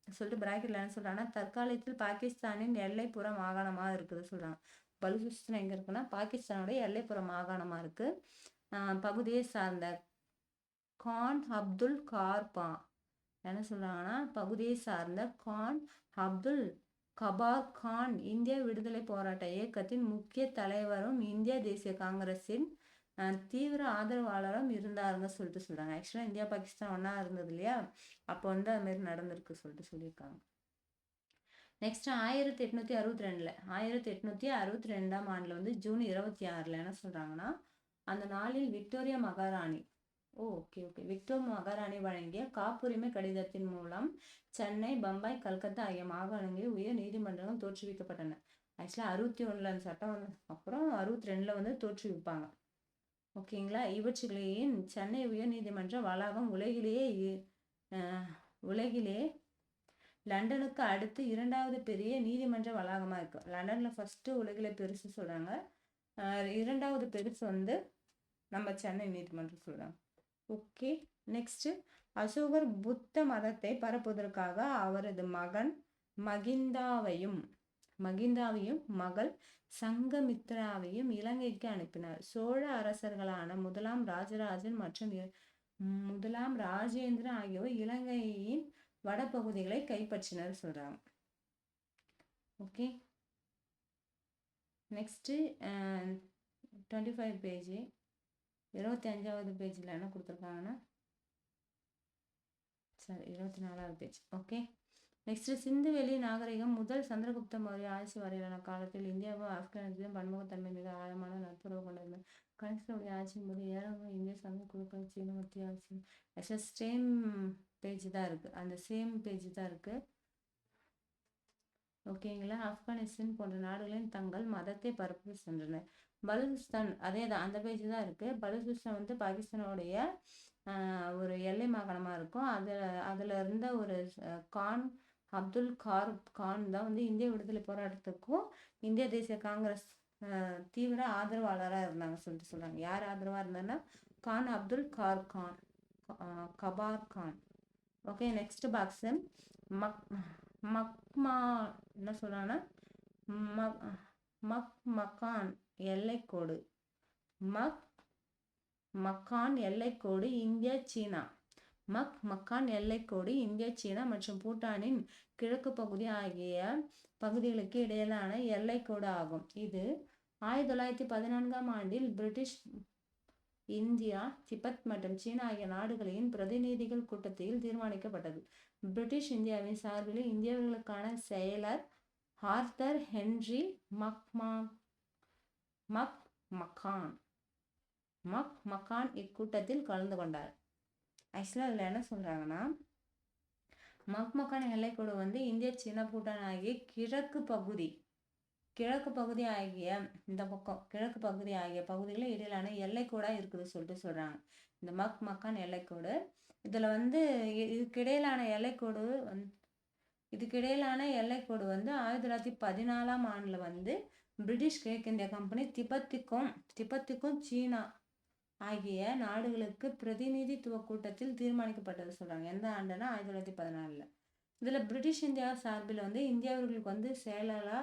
சொல்லிட்டு பிராக்கெட்ல என்ன சொல்றாங்கன்னா, தற்காலத்தில் பாகிஸ்தானின் எல்லைப்புற மாகாணமா இருக்குது சொல்றாங்க. பலுசிஸ்தான் எங்க இருக்குன்னா பாகிஸ்தானுடைய எல்லைப்புற மாகாணமா இருக்கு. பகுதியை சார்ந்த கான் அப்துல் என்ன சொல்றாங்கன்னா, பகுதியை சார்ந்த கான் அப்துல் கபார் கான் இந்திய விடுதலை போராட்ட இயக்கத்தின் முக்கிய தலைவரும் இந்திய தேசிய காங்கிரஸின் தீவிர ஆதரவாளரும் இருந்தாருங்க சொல்லிட்டு சொல்றாங்க. ஆக்சுவலா இந்தியா பாகிஸ்தான் ஒன்னா இருந்தது இல்லையா, அப்போ அது மாதிரி நடந்திருக்கு சொல்லிட்டு சொல்லியிருக்காங்க. நெக்ஸ்ட் 1862ஆம் ஆண்டுல ஜூன் 26ல என்ன சொல்றாங்கன்னா, அந்த நாளில் விக்டோரியா மகாராணி ஓகே ஓகே. விக்டோ மகாராணி வழங்கிய காப்புரிமை கடிதத்தின் மூலம் சென்னை, பம்பாய், கல்கத்தா ஆகிய மாகாணங்களில் உயர் நீதிமன்றங்கள் தோற்றுவிக்கப்பட்டன. ஆக்சுவலா 61ல அந்த சட்டம் வந்து அப்புறம் 62ல வந்து தோற்றுவிப்பாங்க. ஓகேங்களா. இவற்றுலேயே சென்னை உயர் நீதிமன்ற வளாகம் உலகிலே லண்டனுக்கு அடுத்து 2வது பெரிய நீதிமன்ற வளாகமா இருக்கு. லண்டன்ல ஃபர்ஸ்ட் உலகில பெருசு சொல்றாங்க. 2வது பெருசு வந்து நம்ம சென்னை நீதிமன்றம் சொல்றாங்க. ஓகே. நெக்ஸ்ட், அசோகர் புத்த மதத்தை பரப்புவதற்காக அவரது மகன் மகிந்தாவையும் மகள் சங்கமித்ராவையும் இலங்கைக்கு அனுப்பினார். சோழ அரசர்களான முதலாம் ராஜராஜன் மற்றும் முதலாம் ராஜேந்திரன் ஆகியோர் இலங்கையின் வடபகுதிகளை கைப்பற்றினர் சொல்றாங்க. ஓகே. நெக்ஸ்ட் 25 பேஜ் 25வது பேஜ்ல என்ன கொடுத்துருக்காங்கன்னா, சரி 24வது பேஜ். ஓகே. நெக்ஸ்ட், சிந்துவெளி நாகரிகம் முதல் சந்திரகுப்த மௌரிய ஆட்சி வரையிலான காலத்தில் இந்தியாவும் ஆப்கானிஸ்தானும் பன்முகத்தன்மை மிக ஆழமான நட்புறவு கொண்டிருந்தது. கனிஷ்கருடைய ஆட்சியின் போது ஏராளமான இந்திய சமூக குழுக்கள் சீன மத்திய ஆட்சி சேம் பேஜ் தான் இருக்கு. அந்த சேம் பேஜ் தான் இருக்கு. ஓகேங்களா. ஆப்கானிஸ்தான் போன்ற நாடுகளின் தங்கள் மதத்தை பரப்பி சென்றனர். பலுசிஸ்தான் அதே தான், அந்த பேஜ் தான் இருக்கு. பலுசிஸ்தான் வந்து பாகிஸ்தானுடைய ஒரு எல்லை மாகாணமா இருக்கும். அதுல இருந்த ஒரு கான் அப்துல் கான் தான் வந்து இந்திய விடுதலை போராட்டத்துக்கும் இந்திய தேசிய காங்கிரஸ் தீவிர ஆதரவாளராக இருந்தாங்க சொல்றாங்க. யார் ஆதரவா இருந்தாங்கன்னா Khan Abdul Ghaffar Khan. Okay. Next box, மக்மா என்ன சொல்றாங்கன்னா மக்கான் எல்லைக்கோடு. மக்கான் எல்லைக்கோடு இந்தியா சீனா. மக்கான் எல்லைக்கோடு இந்தியா சீனா மற்றும் பூட்டானின் கிழக்கு பகுதி ஆகிய பகுதிகளுக்கு இடையிலான எல்லைக்கோடு ஆகும். இது 1914ஆம் ஆண்டில் பிரிட்டிஷ் இந்தியா, திபெத் மற்றும் சீனா ஆகிய நாடுகளின் பிரதிநிதிகள் கூட்டத்தில் தீர்மானிக்கப்பட்டது. பிரிட்டிஷ் இந்தியாவின் சார்பில் இந்தியர்களுக்கான செயலர் ஆர்தர் ஹென்றி மக்கான் இக்கூட்டத்தில் கலந்து கொண்டார். ஆக்சுவலா அதுல என்ன சொல்றாங்கன்னா, மக்கான் எல்லைக்கோடு வந்து இந்திய, சீனா, பூட்டான் ஆகிய கிழக்கு பகுதி ஆகிய இந்த பக்கம் கிழக்கு பகுதி ஆகிய பகுதிகளில் இடையிலான எல்லைக்கோடா இருக்குது சொல்றாங்க. இந்த மக்கான் எல்லைக்கோடு இதுல வந்து இதுக்கிடையிலான எல்லைக்கோடு வந்து 1914ஆம் ஆண்டுல வந்து பிரிட்டிஷ் கிழக்கிந்திய கம்பெனி திபெத்துக்கும் சீனா ஆகிய நாடுகளுக்கு பிரதிநிதித்துவ கூட்டத்தில் தீர்மானிக்கப்பட்டது சொல்றாங்க. எந்த ஆண்டுனா 1914. இதுல பிரிட்டிஷ் இந்தியா சார்பில் வந்து இந்தியாவர்களுக்கு வந்து செயலரா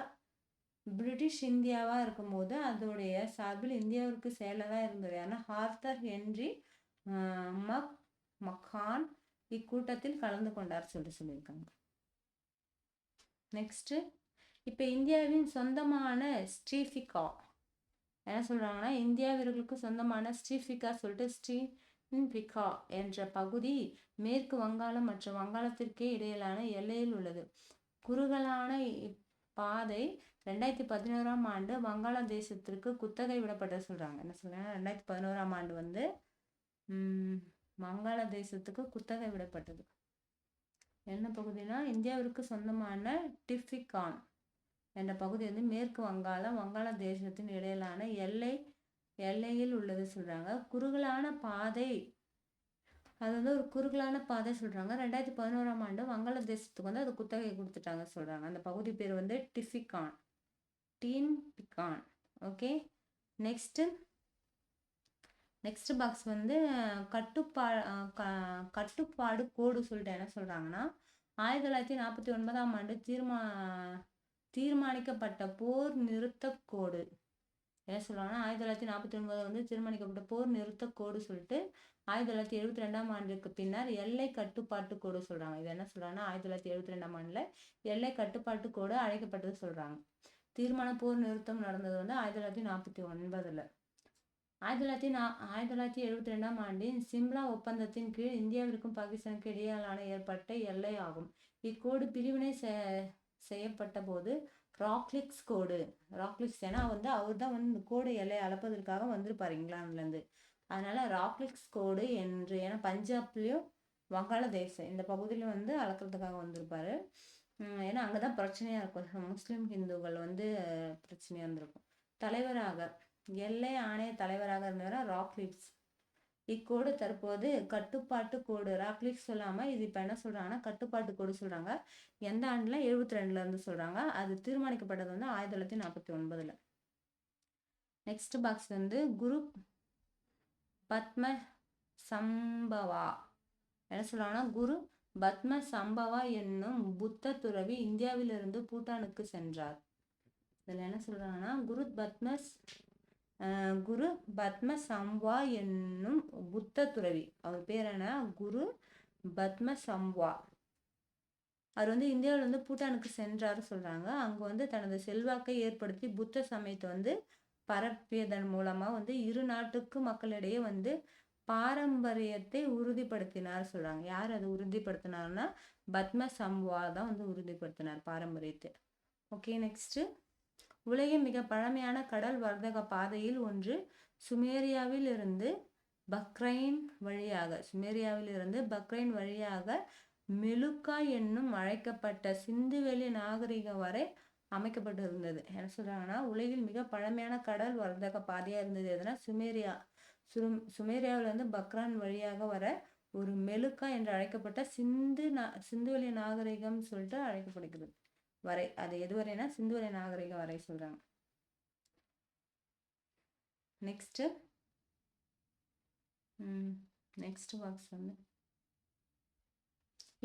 பிரிட்டிஷ் இந்தியாவா இருக்கும் போது அதோடைய சார்பில் இந்தியாவிற்கு செயலரா இருந்தது யாருன்னா ஆர்தர் ஹென்றி மக்கான் இக்கூட்டத்தில் கலந்து கொண்டார் சொல்லியிருக்காங்க. நெக்ஸ்ட், இப்ப இந்தியாவின் சொந்தமான ஸ்ரீஃபிகா என்ன சொல்றாங்கன்னா, இந்தியாவிற்கு சொந்தமான ஸ்ரீஃபிகா ஸ்ரீஃபிகா என்ற பகுதி மேற்கு வங்காளம் மற்றும் வங்காளத்திற்கே இடையிலான எல்லையில் உள்ளது. குறுகலான பாதை 2011ஆம் ஆண்டு வங்காளதேசத்திற்கு குத்தகை விடப்பட்டது சொல்றாங்க. என்ன சொல்றாங்க, 2011ஆம் ஆண்டு வந்து வங்காளதேசத்துக்கு குத்தகை விடப்பட்டது. என்ன பகுதினா, இந்தியாவிற்கு சொந்தமான டிஃபிகான் என்ற பகுதி வந்து மேற்கு வங்காளதேசத்தின் இடையிலான எல்லையில் உள்ளது சொல்றாங்க. குறுகலான பாதை, அது வந்து ஒரு குறுகலான பாதை சொல்றாங்க. 2011ஆம் ஆண்டு வங்காளதேசத்துக்கு வந்து அது குத்தகை கொடுத்துட்டாங்க சொல்றாங்க. அந்த பகுதி பேர் வந்து டிஃபிகான். ஓகே. நெக்ஸ்ட் பாக்ஸ் வந்து கட்டுப்பாடு கோடு சொல்லிட்டு என்ன சொல்றாங்கன்னா, 1949ஆம் ஆண்டு தீர்மானிக்கப்பட்ட போர் நிறுத்த கோடு. என்ன சொல்றாங்கன்னா, 1949 வந்து தீர்மானிக்கப்பட்ட போர் நிறுத்த கோடு சொல்லிட்டு 1972ஆம் ஆண்டுக்கு பின்னர் எல்லை கட்டுப்பாட்டு கோடு சொல்றாங்க. இது என்ன சொல்றாங்கன்னா, 1972ஆம் ஆண்டுல எல்லை கட்டுப்பாட்டு கோடு அழைக்கப்பட்டது சொல்றாங்க. தீர்மான போர் நிறுத்தம் நடந்தது வந்து 1949. 1972ஆம் ஆண்டின் சிம்லா ஒப்பந்தத்தின் கீழ் இந்தியாவிற்கும் பாகிஸ்தானுக்கும் இடையிலான ஏற்பட்ட எல்லை ஆகும். இக்கோடு பிரிவினை செய்யப்பட்ட போது ராக்லிக்ஸ் கோடு, ஏன்னா வந்து அவர் தான் வந்து இந்த கோடு எல்லை அளப்பதற்காக வந்திருப்பாரு இங்கிலாந்துல இருந்து. அதனால ராக்லிக்ஸ் கோடு என்று, ஏன்னா பஞ்சாப்லயும் வங்காளதேசம் இந்த பகுதியிலும் வந்து அளக்கிறதுக்காக வந்திருப்பாரு. ஏன்னா அங்கதான் பிரச்சனையா இருக்கும், முஸ்லிம் ஹிந்துக்கள் வந்து பிரச்சனையா இருந்திருக்கும். தலைவராக எல்லை ஆணைய தலைவராக இருந்தவரா ராக்லிக்ஸ். இக்கோடு தற்போது கட்டுப்பாட்டு கோடு. ராக்லிக்ஸ் சொல்லாம இது இப்ப என்ன சொல்றாங்கன்னா கட்டுப்பாட்டு கோடு சொல்றாங்க. எந்த ஆண்டுல 72ல இருந்து சொல்றாங்க. அது தீர்மானிக்கப்பட்டது வந்து 1949ல. நெக்ஸ்ட் பாக்ஸ் வந்து குரு பத்ம சம்பவா. என்ன சொல்றாங்கன்னா குரு பத்ம சம்பவா என்னும் புத்த துறவி இந்தியாவிலிருந்து பூட்டானுக்கு சென்றார். இதுல என்ன சொல்றாங்கன்னா குரு பத்ம சம்வா என்னும் புத்த துறவி, அவர் பேர் என்ன, குரு பத்ம சம்வா. அவர் வந்து இந்தியாவில் வந்து பூட்டானுக்கு சென்றாரு சொல்றாங்க. அங்க வந்து தனது செல்வாக்கை ஏற்படுத்தி புத்த சமயத்தை வந்து பரப்பியதன் மூலமா வந்து இரு நாட்டுக்கு மக்களிடையே வந்து பாரம்பரியத்தை உறுதிப்படுத்தினார் சொல்றாங்க. யார் அது உறுதிப்படுத்தினார்னா பத்ம சம்வா தான் வந்து உறுதிப்படுத்தினார் பாரம்பரியத்தை. ஓகே, நெக்ஸ்ட் உலகின் மிக பழமையான கடல் வர்த்தக பாதையில் ஒன்று சுமேரியாவில் இருந்து பக்ரைன் வழியாக மெலுக்கா என்னும் அழைக்கப்பட்ட சிந்துவெளி நாகரிகம் வரை அமைக்கப்பட்டிருந்தது. என்ன சொல்றாங்கன்னா உலகில் மிக பழமையான கடல் வர்த்தக பாதையா இருந்தது எதுனா சுமேரியாவில இருந்து பக்ரைன் வழியாக வர ஒரு மெலுக்கா என்று அழைக்கப்பட்ட சிந்துவெளி நாகரிகம் சொல்லிட்டு அழைக்கப்படுகிறது வரை. அது எது வரைனா சிந்துவெளி நாகரிகம் வரை சொல்றாங்க. நெக்ஸ்ட் பாக்ஸ் வந்து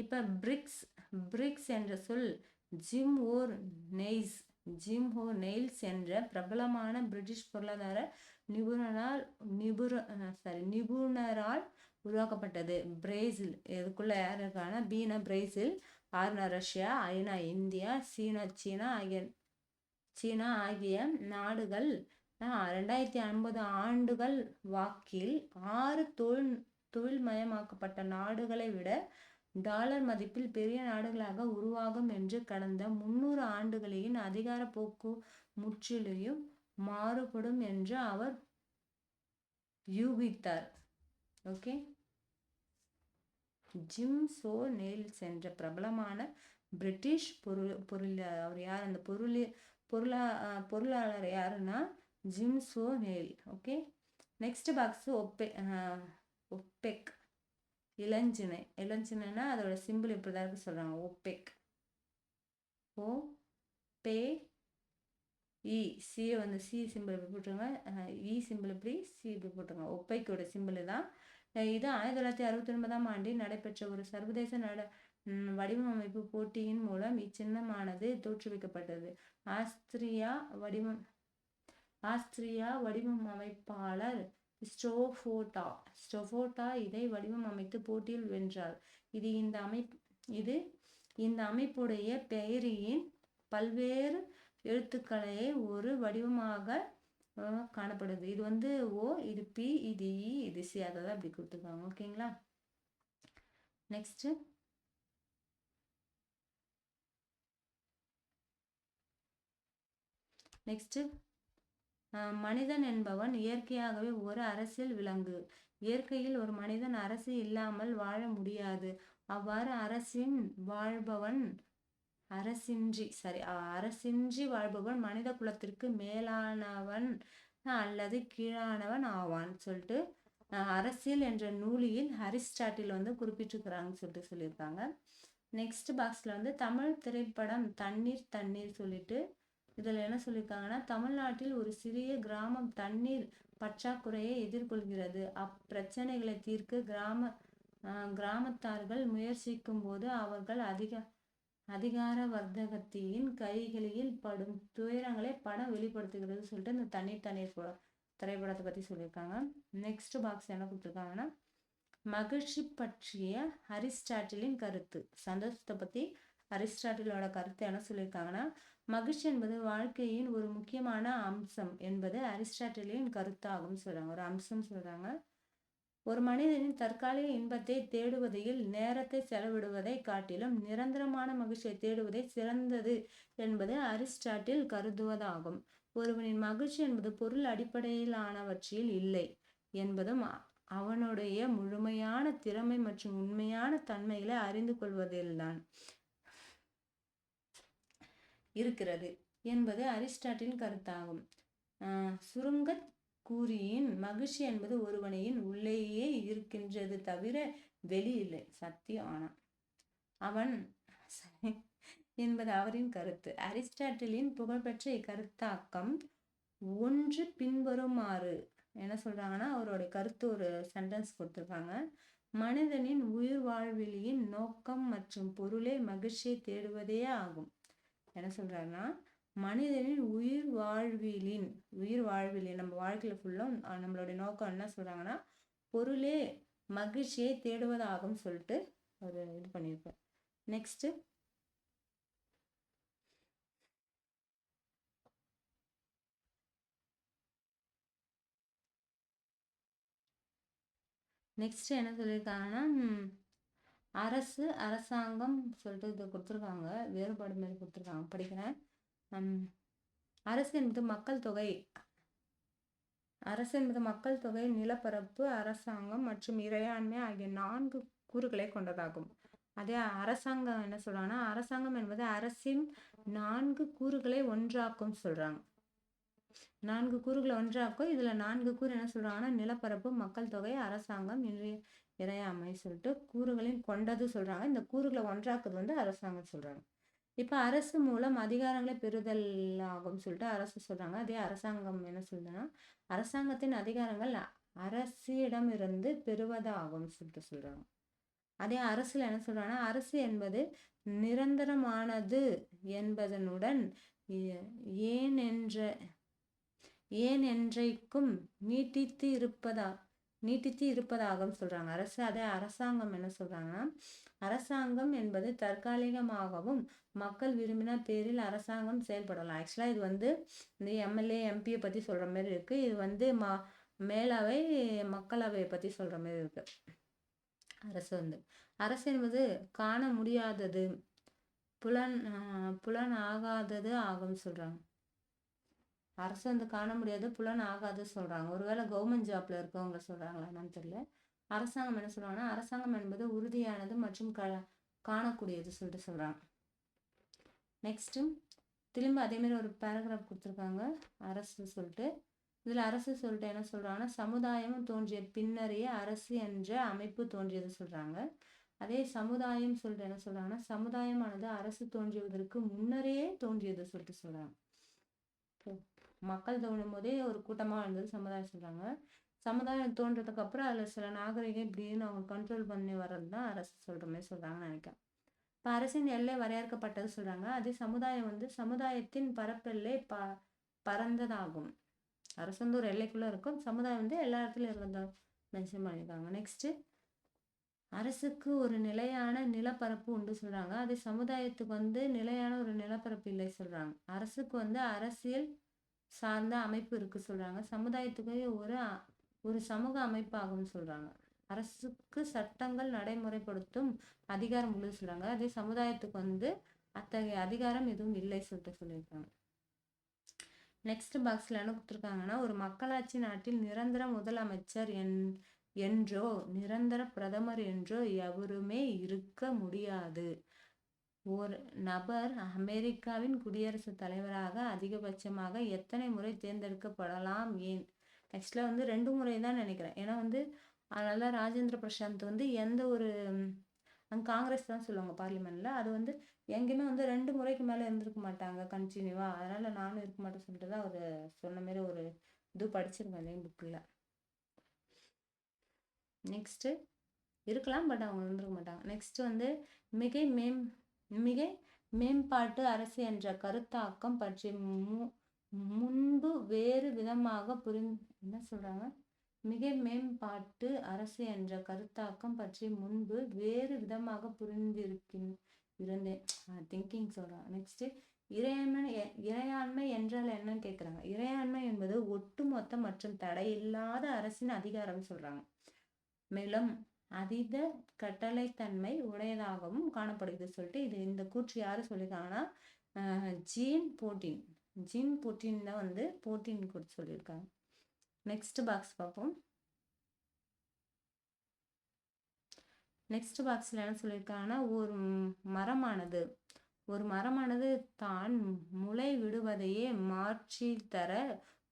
இப்ப பிரிக்ஸ் என்ற சொல் ஜிம் ஓர் நெயில்ஸ் என்ற பிரபலமான பிரிட்டிஷ் பொருளாதார நிபுணரால் உருவாக்கப்பட்டது. பிரேசில் இதுக்குள்ள யார் இருக்காங்கன்னா பீனா பிரேசில், ஆர்னா ரஷ்யா, ஐநா இந்தியா, சீனா ஆகிய நாடுகள் 2050 ஆண்டுகள் வாக்கில் 6 தொழில்மயமாக்கப்பட்ட நாடுகளை விட டாலர் மதிப்பில் பெரிய நாடுகளாக உருவாகும் என்று கடந்த 300 ஆண்டுகளின் அதிகார போக்கு முற்றிலும் மாறுபடும் என்று அவர் யூகித்தார். ஓகே, ஜிம் சோ நெயில்ஸ் என்ற பிரபலமான பிரிட்டிஷ் அவர் யார், அந்த பொருளாளர் யாருன்னா ஜிம் சோ நெயில். ஓகே, நெக்ஸ்ட் பாக்ஸ் ஒப்பெக் இளஞ்சினைனா அதோட சிம்பிள் இப்படிதான் இருக்கு சொல்றாங்க. ஒப்பெக் சி வந்து சி சிம்பிள் இப்படி போட்டுருங்க, இ சிம்பிள் இப்படி, சி இப்படி போட்டுருங்க. ஒப்பைக்கோட சிம்பிள் தான் இது. 1969ஆம் ஆண்டில் நடைபெற்ற ஒரு சர்வதேச வடிவமைப்பு போட்டியின் மூலம் இச்சின்னமானது தோற்றுவிக்கப்பட்டது. ஆஸ்திரியா வடிவமைப்பாளர் ஸ்டோஃபோட்டா இதை வடிவமைத்து போட்டியில் வென்றார். இது இந்த அமைப்புடைய பெயரின் பல்வேறு எழுத்துக்களையே ஒரு வடிவமாக காணப்படுது. இது வந்து ஓ, இது பி, இது இ, இது சி, அதை தான் இப்படி கொடுத்துருக்காங்க. ஓகேங்களா, நெக்ஸ்ட் மனிதன் என்பவன் இயற்கையாகவே ஒரு அரசியல் விலங்கு. இயற்கையில் ஒரு மனிதன் அரசு இல்லாமல் வாழ முடியாது. அவ்வாறு அரசின்றி வாழ்பவன் மனித குலத்திற்கு மேலானவன் அல்லது கீழானவன் ஆவான் சொல்லிட்டு அரசியல் என்ற நூலில் அரிஸ்டாட்டில் வந்து குறிப்பிட்டிருக்கிறாங்கன்னு சொல்லிட்டு சொல்லியிருக்காங்க. நெக்ஸ்ட் பாக்ஸ்ல வந்து தமிழ் திரைப்படம் தண்ணீர் சொல்லிட்டு இதுல என்ன சொல்லியிருக்காங்கன்னா தமிழ்நாட்டில் ஒரு சிறிய கிராமம் தண்ணீர் பற்றாக்குறையை எதிர்கொள்கிறது. அப்பிரச்சனைகளை தீர்க்க கிராமத்தார்கள் முயற்சிக்கும் போது அவர்கள் அதிகார வர்த்தகத்தின் கைகளில் படும் துயரங்களை படம் வெளிப்படுத்துகிறது சொல்லிட்டு இந்த தண்ணீர் திரைப்படத்தை பத்தி சொல்லியிருக்காங்க. நெக்ஸ்ட் பாக்ஸ் என்ன கொடுத்துருக்காங்கன்னா மகிழ்ச்சி பற்றிய அரிஸ்டாட்டிலின் கருத்து. சந்தோஷத்தை பத்தி அரிஸ்டாட்டிலோட கருத்து என்ன சொல்லியிருக்காங்கன்னா மகிழ்ச்சி என்பது வாழ்க்கையின் ஒரு முக்கியமான அம்சம் என்பது அரிஸ்டாட்டிலின் கருத்தாகும் சொல்றாங்க. ஒரு அம்சம் சொல்றாங்க. ஒரு மனிதனின் தற்காலிக இன்பத்தை தேடுவதில் நேரத்தை செலவிடுவதை காட்டிலும் நிரந்தரமான மகிழ்ச்சியை தேடுவதே சிறந்தது என்பது அரிஸ்டாட்டில் கருதுவதாகும். ஒருவனின் மகிழ்ச்சி என்பது பொருள் அடிப்படையிலானவற்றில் இல்லை, என்பதும் அவனுடைய முழுமையான திறமை மற்றும் உண்மையான தன்மைகளை அறிந்து கொள்வதில்தான் இருக்கிறது என்பது அரிஸ்டாட்டிலின் கருத்தாகும். சுருங்க கூறியின் மகிழ்ச்சி என்பது ஒருவனையின் உள்ளேயே இருக்கின்றது தவிர வெளியில்லை. சத்தியம் ஆனா அவன் என்பது அவரின் கருத்து. அரிஸ்டாட்டிலின் புகழ்பெற்ற இக்கருத்தாக்கம் ஒன்று பின்வருமாறு என்ன சொல்றாங்கன்னா, அவருடைய கருத்து ஒரு சென்டென்ஸ் கொடுத்துருக்காங்க. மனிதனின் உயிர் வாழ்விலியின் நோக்கம் மற்றும் பொருளே மகிழ்ச்சியை தேடுவதே ஆகும். என்ன சொல்றாருன்னா, மனிதனின் உயிர் வாழ்விலின் நம்ம வாழ்க்கையில ஃபுல்லா நம்மளுடைய நோக்கம் என்ன சொல்றாங்கன்னா, பொருளே மகிழ்ச்சியை தேடுவதாகும் சொல்லிட்டு ஒரு இது பண்ணியிருப்பார். நெக்ஸ்ட் என்ன சொல்லியிருக்காங்கன்னா, அரசாங்கம் சொல்லிட்டு இதை கொடுத்துருக்காங்க, வேறுபாடு மாதிரி கொடுத்துருக்காங்க, படிக்கிறேன். அரசு என்பது மக்கள் தொகை, நிலப்பரப்பு, அரசாங்கம் மற்றும் இறையாண்மை ஆகிய 4 கூறுகளை கொண்டதாகும். அதே அரசாங்கம் என்ன சொல்றாங்கன்னா, அரசாங்கம் என்பது அரசின் 4 கூறுகளை ஒன்றாக்கும் சொல்றாங்க. 4 கூறுகளை ஒன்றாக்கும். இதுல 4 கூறு என்ன சொல்றாங்கன்னா, நிலப்பரப்பு, மக்கள் தொகை, அரசாங்கம், இறையாண்மை சொல்லிட்டு கூறுகளின் கொண்டது சொல்றாங்க. இந்த கூறுகளை ஒன்றாக்குது அரசாங்கம் சொல்றாங்க. இப்ப அரசு மூலம் அதிகாரங்களை பெறுதல் ஆகும் சொல்லிட்டு அரசு சொல்றாங்க. அதே அரசாங்கம் என்ன சொல்றதுன்னா, அரசாங்கத்தின் அதிகாரங்கள் அரசிடமிருந்து பெறுவதாகும் சொல்லிட்டு சொல்றாங்க. அதே அரசுல என்ன சொல்றாங்கன்னா, அரசு என்பது நிரந்தரமானது என்பதனுடன் ஏன் என்றைக்கும் நீட்டித்து இருப்பதாக சொல்றாங்க அரசு. அதே அரசாங்கம் என்ன சொல்றாங்கன்னா, அரசாங்கம் என்பது தற்காலிகமாகவும் மக்கள் விரும்பின பேரில் அரசாங்கம் செயல்படலாம். ஆக்சுவலா இது இந்த எம்எல்ஏ எம்பியை பத்தி சொல்ற மாதிரி இருக்கு. இது மேலவை மக்களவையை பத்தி சொல்ற மாதிரி இருக்கு. அரசு என்பது காண முடியாதது, புலன் ஆகாதது ஆகும் சொல்றாங்க. அரசு காண முடியாது, புலன் ஆகாது சொல்றாங்க. ஒருவேளை கவர்மெண்ட் ஜாப்ல இருக்கவங்க சொல்றாங்களா என்னன்னு தெரியல. அரசாங்கம் என்ன சொல்றாங்கன்னா, அரசாங்கம் என்பது உறுதியானது மற்றும் காணக்கூடியது சொல்லிட்டு சொல்றாங்க. நெக்ஸ்ட் திரும்ப அதே மாதிரி ஒரு பேராகிராஃப் கொடுத்துருக்காங்க அரசு சொல்லிட்டு. இதுல அரசு சொல்லிட்டு என்ன சொல்றாங்கன்னா, சமுதாயமும் தோன்றிய பின்னரே அரசு என்ற அமைப்பு தோன்றியது சொல்றாங்க. அதே சமுதாயம் சொல்லிட்டு என்ன சொல்றாங்கன்னா, சமுதாயமானது அரசு தோன்றுவதற்கு முன்னரே தோன்றியது சொல்லிட்டு சொல்றாங்க. மக்கள் தோன்றும் போதே ஒரு கூட்டமா இருந்தது சமுதாயம் சொல்றாங்க. சமுதாயம் தோன்றதுக்கு அப்புறம் அதுல சில நாகரிகம் இப்படின்னு அவங்க கண்ட்ரோல் பண்ணி வர்றதுதான் அரசு சொல்ற மாதிரி சொல்றாங்கன்னு நினைக்கிறேன். இப்ப அரசின் எல்லை வரையறுக்கப்பட்டது சொல்றாங்க. அதே சமுதாயம் சமுதாயத்தின் பரப்பெல்லை பரந்ததாகும். அரசு ஒரு எல்லைக்குள்ள இருக்கும், சமுதாயம் எல்லா இடத்துலயும் இருக்கிறதா மென்ஷன் பண்ணியிருக்காங்க. நெக்ஸ்ட் அரசுக்கு ஒரு நிலையான நிலப்பரப்பு உண்டு சொல்றாங்க. அதே சமுதாயத்துக்கு நிலையான ஒரு நிலப்பரப்பு இல்லை சொல்றாங்க. அரசுக்கு அரசியல் சார்ந்த அமைப்பு இருக்கு சொல்றாங்க. சமுதாயத்துக்கு ஒரு சமூக அமைப்பாகும் சொல்றாங்க. அரசுக்கு சட்டங்கள் நடைமுறைப்படுத்தும் அதிகாரம் உள்ளது சொல்றாங்க. அதே சமுதாயத்துக்கு அத்தகைய அதிகாரம் எதுவும் இல்லை சொல்லிட்டு சொல்லியிருக்காங்க. நெக்ஸ்ட் பாக்ஸ்ல என்ன கொடுத்துருக்காங்கன்னா, ஒரு மக்களாட்சி நாட்டில் நிரந்தர முதலமைச்சர் என்றோ நிரந்தர பிரதமர் என்றோ எவருமே இருக்க முடியாது. ஒரு நபர் அமெரிக்காவின் குடியரசுத் தலைவராக அதிகபட்சமாக எத்தனை முறை தேர்ந்தெடுக்கப்படலாம்? ஏன் ஆக்சுவலா 2 முறை தான் நினைக்கிறேன். ஏன்னா அதனால ராஜேந்திர பிரசாந்த் எந்த ஒரு காங்கிரஸ் தான் சொல்லுவாங்க பார்லிமெண்ட்ல. அது எங்கேயுமே 2 முறைக்கு மேல இருந்திருக்க மாட்டாங்க கண்டினியூவா. அதனால நானும் இருக்க மாட்டேன்னு சொல்லிட்டு தான் அவரு சொன்ன மாதிரி ஒரு இது படிச்சிருக்கேன் புக்ல. நெக்ஸ்ட் இருக்கலாம், பட் அவங்க இருந்திருக்க மாட்டாங்க. நெக்ஸ்ட் மிகை மேம்பாட்டு அரசு என்ற கருத்தாக்கம் பற்றி முன்பு வேறு விதமாக என்ன சொல்றாங்க, மிகை மேம்பாட்டு அரசு என்ற கருத்தாக்கம் பற்றி முன்பு வேறு விதமாக இருந்தேன் திங்கிங் சொல்றாங்க. நெக்ஸ்ட் இறையாண்மை என்றால் என்னன்னு கேக்குறாங்க. இறையாண்மை என்பது ஒட்டுமொத்த மற்றும் தடையில்லாத அரசின் அதிகாரம் சொல்றாங்க. மேலும் அதீத கட்டளைத்தன்மை உடையதாகவும் காணப்படுகிறது சொல்லிட்டு இந்த கூற்று யாரு சொல்லியிருக்காங்கன்னா, ஜீன் போட்டின் தான் போட்டின் கூற்று சொல்லியிருக்காங்க. நெக்ஸ்ட் பாக்ஸ் பார்ப்போம். நெக்ஸ்ட் பாக்ஸ்ல என்ன சொல்லியிருக்காங்கன்னா, ஒரு மரமானது தான் முளை விடுவதையே மாற்றி தர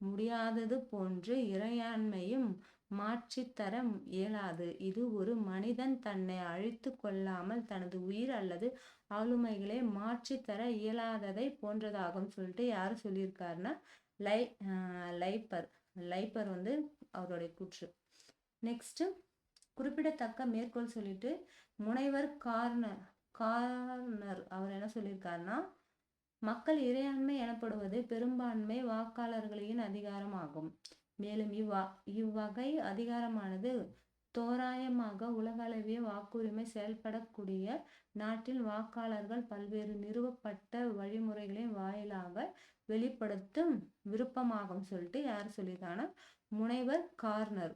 முடியாதது போன்று இறையாண்மையும் மாற்றித் தர இயலாது. இது ஒரு மனிதன் தன்னை அழித்து கொள்ளாமல் தனது உயிர் அல்லது ஆளுமைகளை மாற்றித் தர இயலாததை போன்றதாகும் சொல்லிட்டு யாரு சொல்லியிருக்காருன்னா, லை லைப்பர் லைப்பர் வந்து அவருடைய கூற்று. நெக்ஸ்ட் குறிப்பிடத்தக்க மேற்கோள் சொல்லிட்டு முனைவர் கார்னர் அவர் என்ன சொல்லியிருக்காருன்னா, மக்கள் இறையாண்மை எனப்படுவது பெரும்பான்மை வாக்காளர்களின் அதிகாரம் ஆகும். மேலும் இவ்வகை அதிகாரமானது தோராயமாக உலகளவிய வாக்குரிமை செயல்படக்கூடிய நாட்டில் வாக்காளர்கள் பல்வேறு நிறுவப்பட்ட வழிமுறைகளின் வாயிலாக வெளிப்படுத்தும் விருப்பமாகும் சொல்லிட்டு யார் சொல்லியிருக்காங்கன்னா, முனைவர் கார்னர்.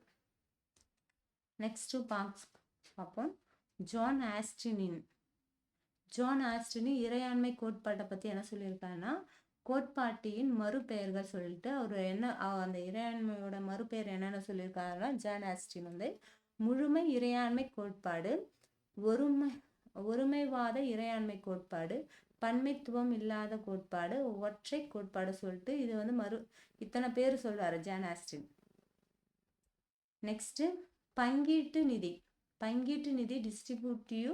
நெக்ஸ்ட் பார்ப்போம். ஜான் ஆஸ்டினின் இறையாண்மை கோட்பாட்டை பத்தி என்ன சொல்லியிருக்காருன்னா, கோட்பாட்டின் மறுபெயர்கள் சொல்லிட்டு அவர் அந்த இறையாண்மையோட மறுபெயர் என்னென்ன சொல்லியிருக்காருன்னா, ஜான் ஆஸ்டின் வந்து முழுமை இறையாண்மை கோட்பாடு, ஒருமைவாத இறையாண்மை கோட்பாடு, பன்மைத்துவம் இல்லாத கோட்பாடு, ஒற்றை கோட்பாடு சொல்லிட்டு இது வந்து இத்தனை பேர் சொல்றாரு ஜான் ஆஸ்டின். நெக்ஸ்ட் பங்கீட்டு நிதி டிஸ்ட்ரிபியூட்டிவ்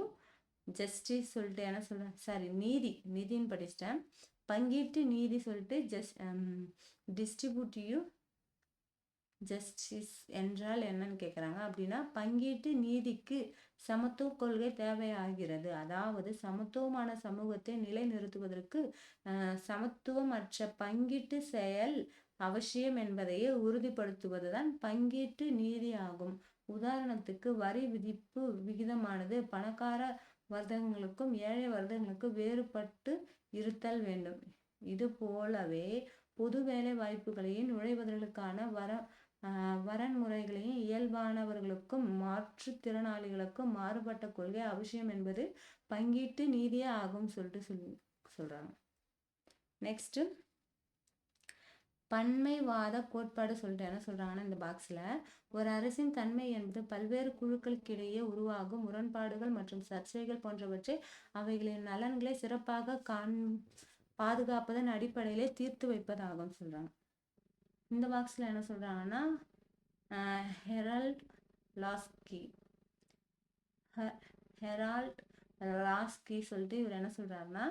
ஜஸ்டிஸ் சொல்லிட்டு என்ன சொல்றேன், நிதின்னு படிச்சிட்டேன். பங்கீட்டு நீதி சொல்லிட்டு டிஸ்ட்ரிபியூட்டிவ் ஜஸ்டிஸ் என்றால் என்னன்னு கேட்குறாங்க. அப்படின்னா பங்கீட்டு நீதிக்கு சமத்துவ கொள்கை தேவையாகிறது. அதாவது சமத்துவமான சமூகத்தை நிலைநிறுத்துவதற்கு சமத்துவமற்ற பங்கீட்டு செயல் அவசியம் என்பதையே உறுதிப்படுத்துவதுதான் பங்கீட்டு நீதி ஆகும். உதாரணத்துக்கு வரி விதிப்பு விகிதமானது பணக்கார வர்க்கங்களுக்கும் ஏழை வர்க்கங்களுக்கும் வேறுபட்டு இருத்தல் வேண்டும். இது போலவே பொது வேலை வாய்ப்புகளையும் நுழைவதற்கான வரன்முறைகளையும் இயல்பானவர்களுக்கும் மாற்றுத்திறனாளிகளுக்கும் மாறுபட்ட கொள்கை அவசியம் என்பது பங்கீட்டு நீதியே ஆகும் சொல்லிட்டு சொல்றாங்க. நெக்ஸ்ட் பன்மைவாத கோட்பாடு சொல்லிட்டு என்ன சொல்றாங்கன்னா, இந்த பாக்ஸ்ல ஒரு அரசின் தன்மை என்பது பல்வேறு குழுக்களுக்கிடையே உருவாகும் முரண்பாடுகள் மற்றும் சர்ச்சைகள் போன்றவற்றை அவைகளின் நலன்களை சிறப்பாக பாதுகாப்பதன் அடிப்படையிலே தீர்த்து வைப்பதாகும் சொல்றாங்க. இந்த பாக்ஸ்ல என்ன சொல்றாங்கன்னா, ஹெரால்ட் லாஸ்கி சொல்லிட்டு இவர் என்ன சொல்றாருன்னா,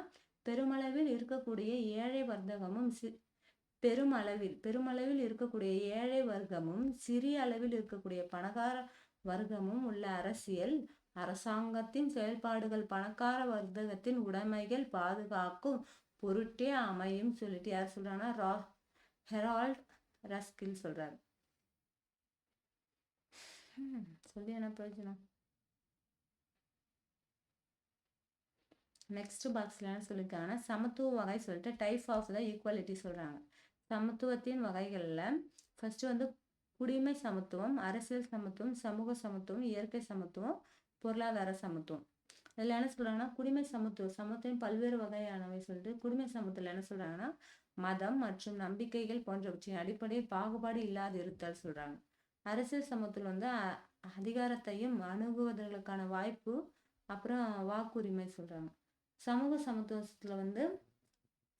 பெருமளவில் இருக்கக்கூடிய ஏழை வர்க்கமும் பெருமளவில் இருக்கக்கூடிய ஏழை வர்க்கமும் சிறிய அளவில் இருக்கக்கூடிய பணக்கார வர்க்கமும் உள்ள அரசாங்கத்தின் செயல்பாடுகள் பணக்கார வர்க்கத்தின் உடைமைகள் பாதுகாக்கும் பொருட்டே அமையும் சொல்லிட்டு யார் சொல்றாங்கன்னா, ஹெரால்ட் ரஸ்கில் சொல்றாரு. சொல்லி என்ன பிரயோஜனம்? நெக்ஸ்ட் பாக்ஸ்ல என்ன சொல்லிருக்காங்கன்னா, சமத்துவ வகை சொல்லிட்டு டைப் ஆஃப் த ஈக்குவாலிட்டி சொல்றாங்க. சமத்துவத்தின் வகைகள்ல ஃபர்ஸ்ட் வந்து குடிமை சமத்துவம், அரசியல் சமத்துவம், சமூக சமத்துவம், இயற்கை சமத்துவம், பொருளாதார சமத்துவம். இதுல என்ன சொல்றாங்கன்னா, குடிமை சமத்துவம் பல்வேறு வகையானவை சொல்லிட்டு குடிமை சமத்துவத்துல என்ன சொல்றாங்கன்னா, மதம் மற்றும் நம்பிக்கைகள் போன்றவற்றின் அடிப்படையில் பாகுபாடு இல்லாது இருத்தல் சொல்றாங்க. அரசியல் சமத்துவம் வந்து அதிகாரத்தையும் அணுகுவதற்கான வாய்ப்பு, அப்புறம் வாக்குரிமை சொல்றாங்க. சமூக சமத்துவத்துல வந்து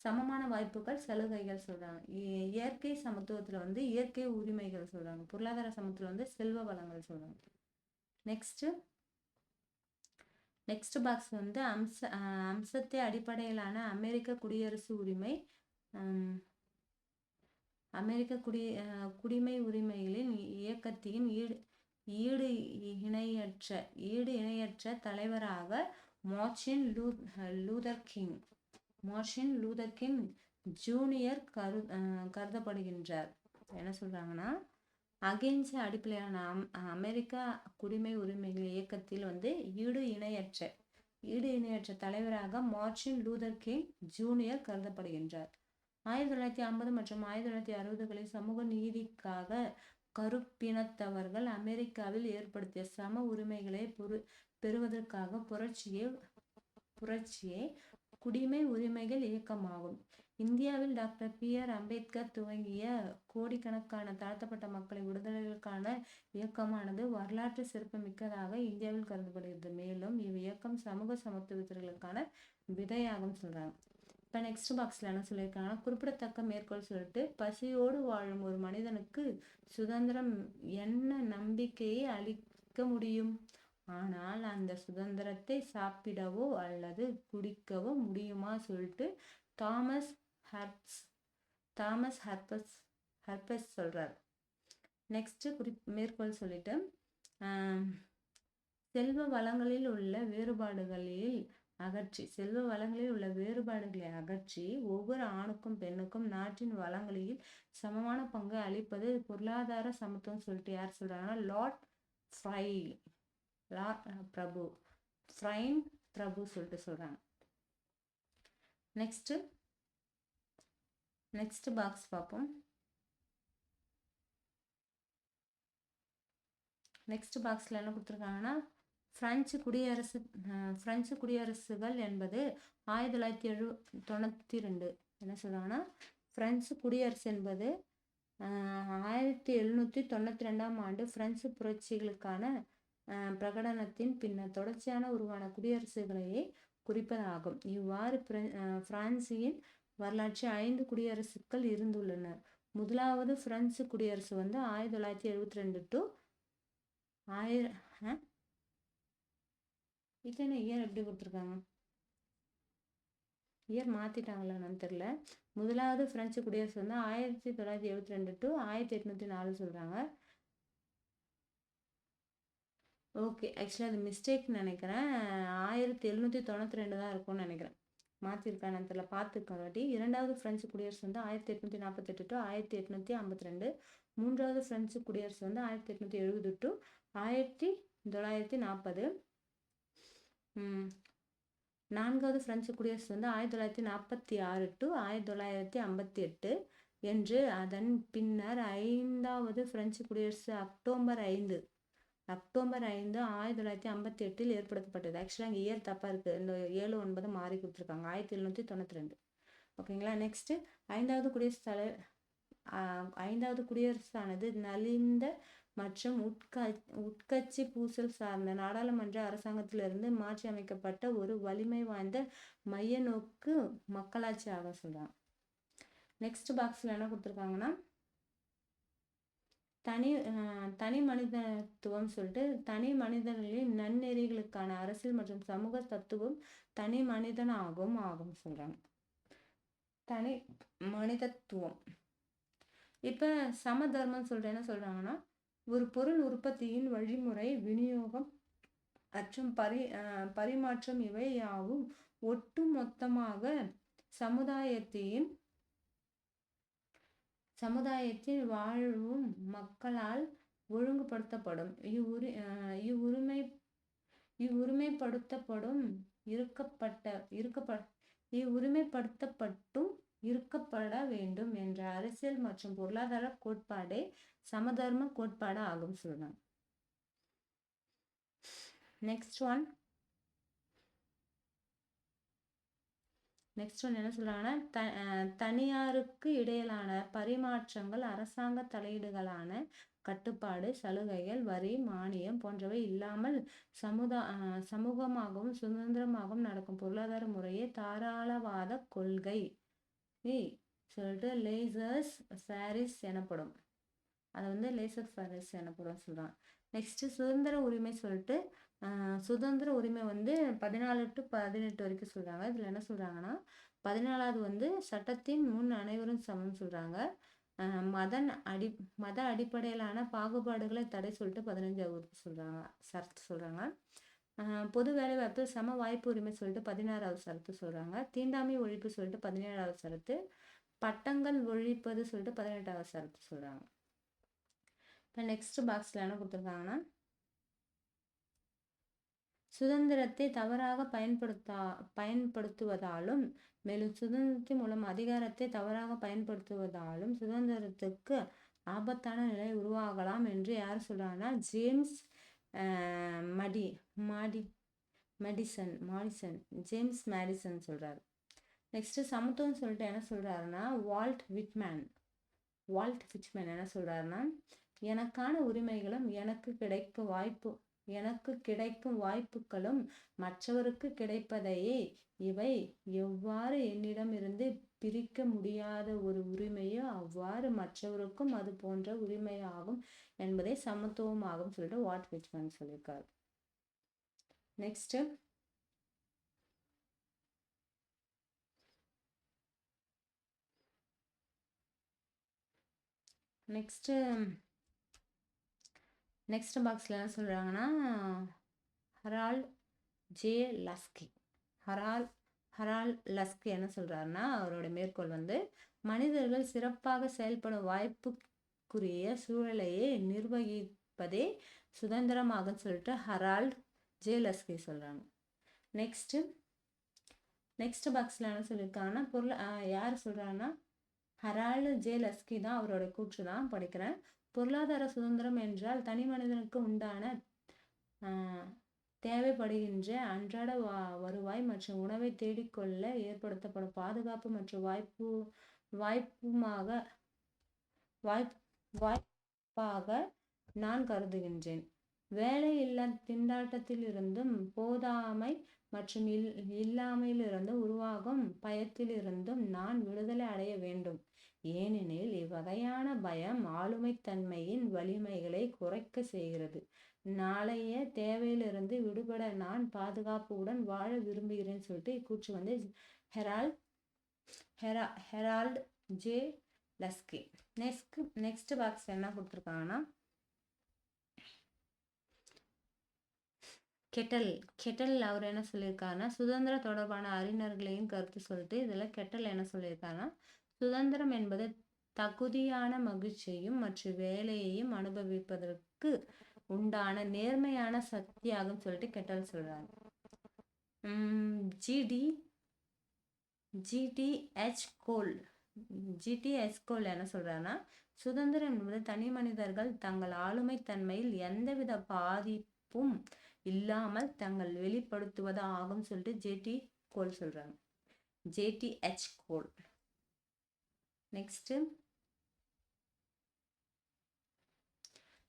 சமமான வாய்ப்புகள், சலுகைகள் சொல்றாங்க. இயற்கை சமத்துவத்துல வந்து இயற்கை உரிமைகள் சொல்றாங்க. பொருளாதார சமத்துவத்துல வந்து செல்வ வளங்கள் சொல்றாங்க. நெக்ஸ்ட் பாக்ஸ் வந்து அம்சத்தை அடிப்படையிலான அமெரிக்க குடியரசு உரிமை, அமெரிக்க குடிமை உரிமைகளின் இயக்கத்தின் ஈடு இணையற்ற தலைவராக மார்ட்டின் லூதர் கிங் ஜூனியர் கருதப்படுகின்றார். என்ன சொல்றாங்கன்னா, அகிம்சை அடிப்படையிலான அமெரிக்க குடிமை உரிமைகள் இயக்கத்தில் வந்து ஈடு இணையற்ற தலைவராக மார்ட்டின் லூதர் கிங் ஜூனியர் கருதப்படுகின்றார். 1950 மற்றும் 1960களில் சமூக நீதிக்காக கருப்பினத்தவர்கள் அமெரிக்காவில் ஏற்படுத்திய சம உரிமைகளை பெறுவதற்காக புரட்சியே குடிமை உரிமைகள் இயக்கமாகும். இந்தியாவில் டாக்டர் பி.ஆர். அம்பேத்கர் துவங்கிய கோடிக்கணக்கான தாழ்த்தப்பட்ட மக்களை விடுதலைகளுக்கான இயக்கமானது வரலாற்று சிறப்பு மிக்கதாக இந்தியாவில் கருதப்படுகிறது. மேலும் இவ்வியக்கம் சமூக சமத்துவத்திற்கான விதையாகும் சொல்றாங்க. இப்போ நெக்ஸ்ட் பாக்ஸ்ல என்ன சொல்லியிருக்காங்கன்னா, குறிப்பிடத்தக்க மேற்கோள் சொல்லிட்டு, பசியோடு வாழும் ஒரு மனிதனுக்கு சுதந்திரம் என்ன நம்பிக்கையை அளிக்க முடியும்? ஆனால் அந்த சுதந்திரத்தை சாப்பிடவோ அல்லது குடிக்கவோ முடியுமா சொல்லிட்டு தாமஸ் ஹர்பஸ் சொல்றார். நெக்ஸ்ட் மேற்கோள் சொல்லிட்டு, செல்வ வளங்களில் உள்ள வேறுபாடுகளை அகற்றி ஒவ்வொரு ஆணுக்கும் பெண்ணுக்கும் நாட்டின் வளங்களில் சமமான பங்கு அளிப்பது பொருளாதார சமத்துவம் சொல்லிட்டு யார் சொல்றாங்கன்னா, லார்ட் பிரபு சொல்லிட்டு சொல்றாங்க. நெக்ஸ்ட் பாக்ஸ் பார்ப்போம். நெக்ஸ்ட் பாக்ஸ்ல என்ன கொடுத்துருக்காங்கன்னா, பிரெஞ்சு குடியரசுகள் என்பது 1992 என்ன சொல்றாங்கன்னா, பிரெஞ்சு குடியரசு என்பது 1792ஆம் ஆண்டு பிரெஞ்சு புரட்சிகளுக்கான பிரகடனத்தின் பின்னர் தொடர்ச்சியான உருவான குடியரசுகளையே குறிப்பதாகும். இவ்வாறு பிரான்சின் வரலாற்று 5 குடியரசுகள் இருந்துள்ளன. முதலாவது பிரெஞ்சு குடியரசு வந்து 1972 டு இதுன்னு இயர் எப்படி கொடுத்துருக்காங்க, இயர் மாத்திட்டாங்களா என்னன்னு தெரியல. முதலாவது பிரெஞ்சு குடியரசு வந்து 1972 டு 1804 சொல்றாங்க. ஓகே, ஆக்சுவலாக அது மிஸ்டேக் நினைக்கிறேன். 1792 தான் இருக்கும்னு நினைக்கிறேன். மாற்றிருக்கான்னு தெரியல, பார்த்துருக்கேன் ஒரு வாட்டி. இரண்டாவது பிரெஞ்சு குடியரசு வந்து 1848 டு 1852. மூன்றாவது பிரெஞ்சு குடியரசு வந்து 1870 டு 1940. நான்காவது பிரெஞ்சு குடியரசு வந்து 1946 டு 1958 என்று. அதன் பின்னர் ஐந்தாவது பிரெஞ்சு குடியரசு அக்டோபர் 5 1958 ஏற்படுத்தப்பட்டது. ஆக்சுவலாக இங்கே இயர் தப்பாக இருக்குது, இந்த 7 9 மாறி கொடுத்துருக்காங்க, 1792. ஓகேங்களா. நெக்ஸ்ட் ஐந்தாவது குடியரசானது நலிந்த மற்றும் உட்கட்சி பூசல் சார்ந்த நாடாளுமன்ற அரசாங்கத்திலிருந்து மாற்றி அமைக்கப்பட்ட ஒரு வலிமை வாய்ந்த மைய நோக்கு மக்களாட்சி ஆக சொல்றாங்க. நெக்ஸ்ட் பாக்ஸ்ல என்ன கொடுத்துருக்காங்கன்னா, தனி மனிதத்துவம் சொல்லிட்டு, தனி மனிதர்களின் நன்னெறிகளுக்கான அரசியல் மற்றும் சமூக தத்துவம் தனி மனிதனாகும் சொல்றாங்க. தனி மனிதத்துவம். இப்ப சமதர்மம் சொல்லிட்டு என்ன சொல்றாங்கன்னா, ஒரு பொருள் உற்பத்தியின் வழிமுறை, விநியோகம் மற்றும் பரிமாற்றம் இவை யாவும் ஒட்டு மொத்தமாக சமுதாயத்தின் வாழும் மக்களால் ஒழுங்குபடுத்தப்படும். இவ்வுரிமைப்படுத்தப்பட்டும் இருக்கப்பட வேண்டும் என்ற அரசியல் மற்றும் பொருளாதார கோட்பாடே சமதர்ம கோட்பாடு ஆகும் சொல்றாங்க. நெக்ஸ்ட் ஒன் என்ன சொல்றாங்கன்னா, தனியாருக்கு இடையிலான பரிமாற்றங்கள், அரசாங்க தலையீடுகளான கட்டுப்பாடு, சலுகைகள், வரி, மானியம் போன்றவை இல்லாமல் சமூகமாகவும் சுதந்திரமாகவும் நடக்கும் பொருளாதார முறையே தாராளவாத கொள்கை சொல்லிட்டு லேசர்ஸ் பாரிஸ் எனப்படும். அது வந்து லேசர் பாரிஸ் எனப்படும் சொல்றாங்க. நெக்ஸ்ட் சுதந்திர உரிமை சொல்லிட்டு, சுதந்திர உரிமை வந்து 14 to 18 வரைக்கும் சொல்றாங்க. இதுல என்ன சொல்றாங்கன்னா, 14வது வந்து சட்டத்தின் முன் அனைவரும் சமம் சொல்றாங்க. மத அடிப்படையிலான பாகுபாடுகளை தடை சொல்லிட்டு 15வது சொல்றாங்க. பொது வேலைவாய்ப்பில் சம வாய்ப்பு உரிமை சொல்லிட்டு 16வது சரத்து சொல்றாங்க. தீண்டாமை ஒழிப்பு சொல்லிட்டு 17வது சரத்து. பட்டங்கள் ஒழிப்பது சொல்லிட்டு 18வது சரத்து சொல்றாங்க. இப்போ நெக்ஸ்ட் பாக்ஸ்ல என்ன கொடுத்துருக்காங்கன்னா, சுதந்திரத்தை தவறாக பயன்படுத்துவதாலும் மேலும் சுதந்திரத்தின் மூலம் அதிகாரத்தை தவறாக பயன்படுத்துவதாலும் சுதந்திரத்துக்கு ஆபத்தான நிலை உருவாகலாம் என்று யார் சொல்றாங்கன்னா, ஜேம்ஸ் மேடிசன் சொல்றாரு. நெக்ஸ்ட் சமத்துவம் சொல்லிட்டு என்ன சொல்றாருன்னா வால்ட் விட்மேன் என்ன சொல்றாருன்னா, எனக்கான உரிமைகளும் எனக்கு கிடைக்கும் வாய்ப்புகளும் மற்றவருக்கு கிடைப்பதையே இவை எவ்வாறு என்னிடமிருந்து பிரிக்க முடியாத ஒரு உரிமையோ அவ்வாறு மற்றவருக்கும் அது போன்ற உரிமையாகும் என்பதை சமத்துவமாகும் சொல்லிட்டு வால்ட் விட்மேன் சொல்லியிருக்காரு. நெக்ஸ்ட் நெக்ஸ்ட் பாக்ஸ்ல என்ன சொல்றாங்கன்னா, ஹரால்ட் ஜே லஸ்கி என்ன சொல்றாருன்னா, அவரோட மேற்கோள் வந்து மனிதர்கள் சிறப்பாக செயல்படும் வாய்ப்புக்குரிய சூழலையே நிர்வகிப்பதே சுதந்திரமாக சொல்லிட்டு ஹரால்ட் ஜே லஸ்கி சொல்றாங்க. நெக்ஸ்ட் பாக்ஸ்ல என்ன சொல்லியிருக்காங்கன்னா, யார் சொல்றாங்கன்னா ஹரால்டு ஜே லஸ்கி தான், அவரோட கூற்று தான் படிக்கிறேன். பொருளாதார சுதந்திரம் என்றால் தனி மனிதனுக்கு உண்டான தேவைப்படுகின்ற அன்றாட வருவாய் மற்றும் உணவை தேடிக்கொள்ள ஏற்படுத்தப்படும் பாதுகாப்பு மற்றும் வாய்ப்பாக நான் கருதுகின்றேன். வேலை இல்லா திண்டாட்டத்தில் இருந்தும் போதாமை மற்றும் இல்லாமையிலிருந்து உருவாகும் பயத்திலிருந்தும் நான் விடுதலை அடைய வேண்டும். ஏனெனில் இவ்வகையான பயம் ஆளுமைத்தன்மையின் வலிமைகளை குறைக்க செய்கிறது. நாளைய தேவையிலிருந்து விடுபட நான் பாதுகாப்புடன் வாழ விரும்புகிறேன்னு சொல்லிட்டு இக்கூற்று வந்து ஹெரால்ட் ஜே லஸ்கி. நெக்ஸ்ட் பாக்ஸ் என்ன கொடுத்துருக்காங்கன்னா, கெட்டல் அவர் என்ன சொல்லியிருக்காருன்னா, சுதந்திர தொடர்பான அறிஞர்களையும் கருத்து சொல்லிட்டு இதுல கெட்டல் என்ன சொல்லியிருக்காருன்னா, சுதந்திரம் என்பது தகுதியான மகிழ்ச்சியையும் மற்றும் வேலையையும் அனுபவிப்பதற்கு உண்டான நேர்மையான சக்தியாகும் சொல்லிட்டு கெட்டல் சொல்றாங்க. ஜிடிஹெச் கோல் என்ன சொல்றாங்கன்னா, சுதந்திரம் என்பது தனி மனிதர்கள் தங்கள் ஆளுமை தன்மையில் எந்தவித பாதிப்பும் இல்லாமல் தங்கள் வெளிப்படுத்துவது ஆகும் சொல்லிட்டு ஜிடிஹெச் கோல். நெக்ஸ்ட்,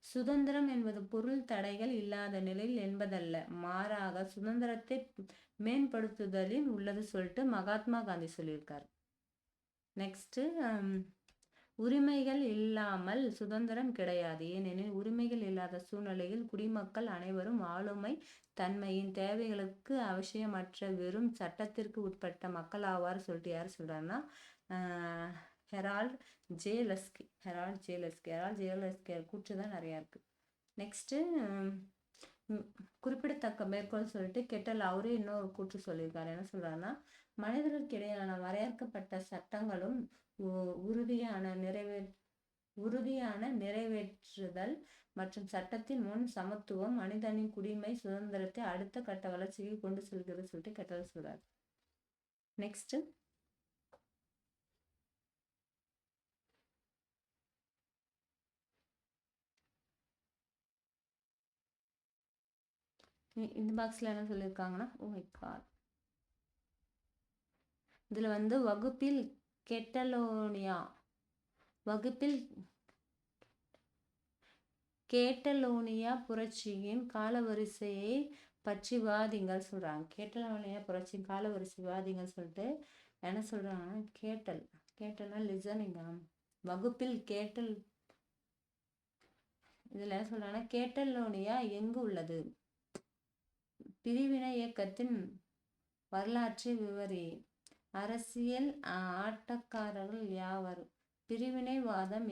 சுதந்திரம் என்பது பொருள் தடைகள் இல்லாத நிலையில் என்பதல்ல, மாறாக சுதந்திரத்தை மேம்படுத்துதலில் உள்ளது சொல்லிட்டு மகாத்மா காந்தி சொல்லியிருக்காரு. நெக்ஸ்ட், உரிமைகள் இல்லாமல் சுதந்திரம் கிடையாது. ஏனெனில் உரிமைகள் இல்லாத சூழ்நிலையில் குடிமக்கள் அனைவரும் ஆளுமை தன்மையின் தேவைகளுக்கு அவசியமற்ற வெறும் சட்டத்திற்கு உட்பட்ட மக்கள் ஆவார் சொல்லிட்டு யார் சொல்றாருன்னா, ஹெரால்ட் ஜே லஸ்கி கூற்றுதான் நிறைய இருக்கு. நெக்ஸ்ட், குறிப்பிடத்தக்க மேற்கோள் சொல்லிட்டு கெட்டல் அவரே இன்னொரு கூற்று சொல்லியிருக்காரு. என்ன சொல்றாருன்னா, மனிதர்களுக்கு இடையிலான வரையறுக்கப்பட்ட சட்டங்களும் உறுதியான நிறைவேற்றுதல் மற்றும் சட்டத்தின் முன் சமத்துவம் மனிதனின் குடிமை சுதந்திரத்தை அடுத்த கட்ட வளர்ச்சிக்கு கொண்டு செல்கிறது சொல்லிட்டு கெட்டல் சொல்றாரு. நெக்ஸ்ட், இந்த பாக்ஸ்ல என்ன சொல்லியிருக்காங்கன்னா, ஓ மை காட், இதுல வந்து வகுப்பில் கேட்டலோனியா புரட்சியின் காலவரிசையை பற்றி விவாதிங்கள் சொல்றாங்க. கேட்டலோனியா புரட்சியின் காலவரிசை விவாதிங்கள் சொல்லிட்டு என்ன சொல்றாங்கன்னா, கேட்டல்னா லிசனிங். வகுப்பில் இதுல என்ன சொல்றாங்கன்னா, கேட்டலோனியா எங்கு உள்ளது? பிரிவினை இயக்கத்தின் வரலாற்றை விவரி. அரசியல் ஆட்டக்காரர்கள் யாவர்? பிரிவினைவாதம்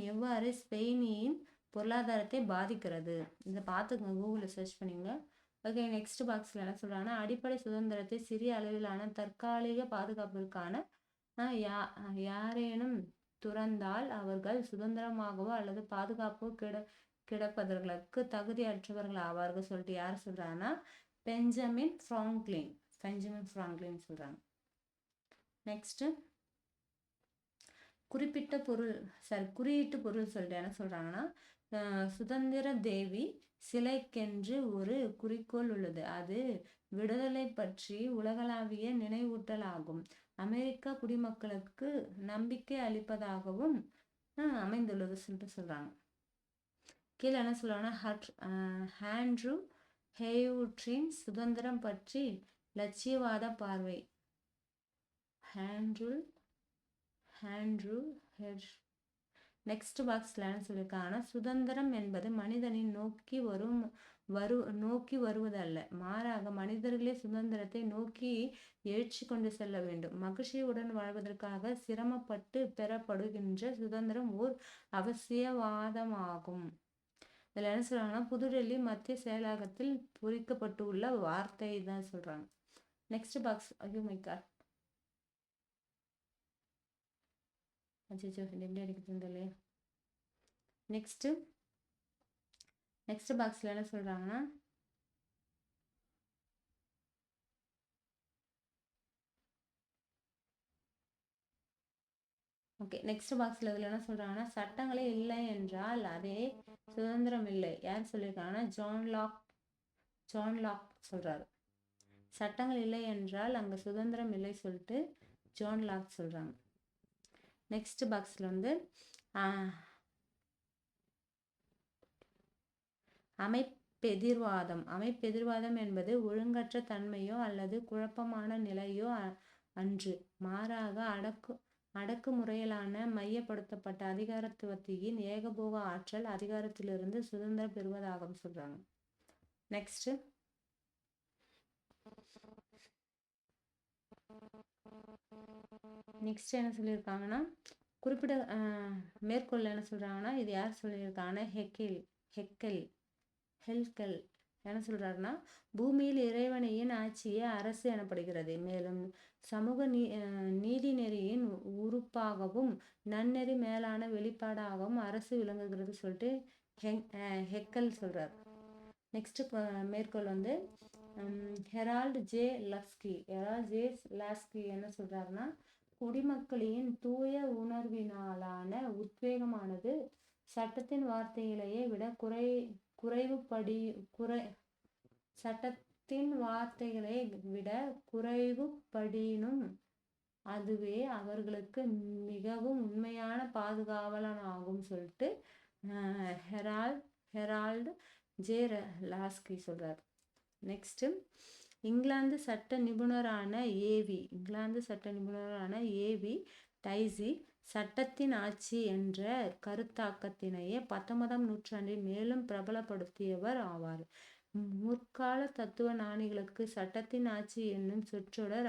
எவ்வாறு ஸ்பெயினின் பொருளாதாரத்தை பாதிக்கிறது? இதை பார்த்துக்கோங்க, கூகுளில் சர்ச் பண்ணிங்க. ஓகே, நெக்ஸ்ட் பாக்ஸ்ல என்ன சொல்றாங்கன்னா, அடிப்படை சுதந்திரத்தை சிறிய அளவிலான தற்காலிக பாதுகாப்பிற்கான யாரேனும் துறந்தால் அவர்கள் சுதந்திரமாகவோ அல்லது பாதுகாப்போ கிடப்பதற்கு தகுதியற்றவர்கள் ஆவார்கள் சொல்லிட்டு யார் சொல்றாங்கன்னா, பெஞ்சமின் பிராங்க்லின் சொல்றாங்க. நெக்ஸ்ட், குறியீட்டு பொருள் சொல்லிட்டு என்ன சொல்றாங்கன்னா, சுதந்திர தேவி சிலைக்கென்று ஒரு குறிக்கோள் உள்ளது. அது விடுதலை பற்றி உலகளாவிய நினைவூட்டலாகும். அமெரிக்க குடிமக்களுக்கு நம்பிக்கை அளிப்பதாகவும் அமைந்துள்ளது சொல்றாங்க. கீழே என்ன சொல்லுவாங்கன்னா, ஹேண்ட்ரூ ஹேவுட்ரின் சுதந்திரம் பற்றி லட்சியவாத பார்வை. ஹேண்ட்ரூ நெக்ஸ்ட் பாக்ஸ்ல என்ன சொல்லியிருக்காங்கன்னா, சுதந்திரம் என்பது மனிதனின் நோக்கி வருவதல்ல, மாறாக மனிதர்களே சுதந்திரத்தை நோக்கி எழுச்சி கொண்டு செல்ல வேண்டும். மகிழ்ச்சியுடன் வாழ்வதற்காக சிரமப்பட்டு பெறப்படுகின்ற சுதந்திரம் ஓர் அவசியவாதமாகும். இதுல என்ன சொல்றாங்கன்னா, புதுடெல்லி மத்திய செயலகத்தில் பொறிக்கப்பட்டுள்ள வார்த்தை தான் சொல்றாங்க. Next box. ஐயோ மை காட், எப்படி அடிக்கிறது இல்லையா. நெக்ஸ்ட் பாக்ஸ்ல என்ன சொல்றாங்கன்னா, ஓகே நெக்ஸ்ட் பாக்ஸ்ல இதுல என்ன சொல்றாங்கன்னா, சட்டங்களே இல்லை என்றால் அதே சுதந்திரம் இல்லை. யார் சொல்லியிருக்காங்கன்னா, ஜான் லாக் சொல்றாரு. சட்டங்கள் இல்லை என்றால் அங்க சுதந்திரம் இல்லை சொல்லிட்டு ஜான் லாக் சொல்றாங்க. நெக்ஸ்ட் பாக்ஸ்ல வந்து அமைப்பெதிர்வாதம் என்பது ஒழுங்கற்ற தன்மையோ அல்லது குழப்பமான நிலையோ அன்று, மாறாக அடக்குமுறையிலான மையப்படுத்தப்பட்ட அதிகாரத்துவத்தின் ஏகபோக ஆற்றல் அதிகாரத்திலிருந்து சுதந்திரம் பெறுவதாகவும் சொல்றாங்க. நெக்ஸ்ட் என்ன சொல்லியிருக்காங்கன்னா, குறிப்பிட மேற்கொள்ள என்ன சொல்றாங்கன்னா, இது யார் சொல்லியிருக்காங்கன்னா, ஹெல்கெல் என்ன சொல்றாருன்னா, பூமியில் இறைவனையின் ஆட்சியே அரசு எனப்படுகிறது. மேலும் சமூக நீதி நெறியின் உறுப்பாகவும் நன்னெறி மேலான வெளிப்பாடாகவும் அரசு விளங்குகிறது சொல்லிட்டு ஹெக்கல் சொல்றாரு. நெக்ஸ்ட் மேற்கோள் வந்து ஹெரால்டு ஜே லாஸ்கி என்ன சொல்றாருன்னா, குடிமக்களின் தூய உணர்வினாலான உத்வேகமானது சட்டத்தின் வார்த்தைகளையே விட குறைவுபடினும் அதுவே அவர்களுக்கு மிகவும் உண்மையான பாதுகாவலனாகும் சொல்லிட்டு ஹெரால்டு ஜே லாஸ்கி சொல்றார். நெக்ஸ்ட் இங்கிலாந்து சட்ட நிபுணரான ஏவி டைசி சட்டத்தின் ஆட்சி என்ற கருத்தாக்கத்தினையே 19ஆம் நூற்றாண்டில் மேலும் பிரபலப்படுத்தியவர் ஆவார். முற்கால தத்துவ ஞானிகளுக்கு சட்டத்தின் ஆட்சி என்னும் சொற்றொடர்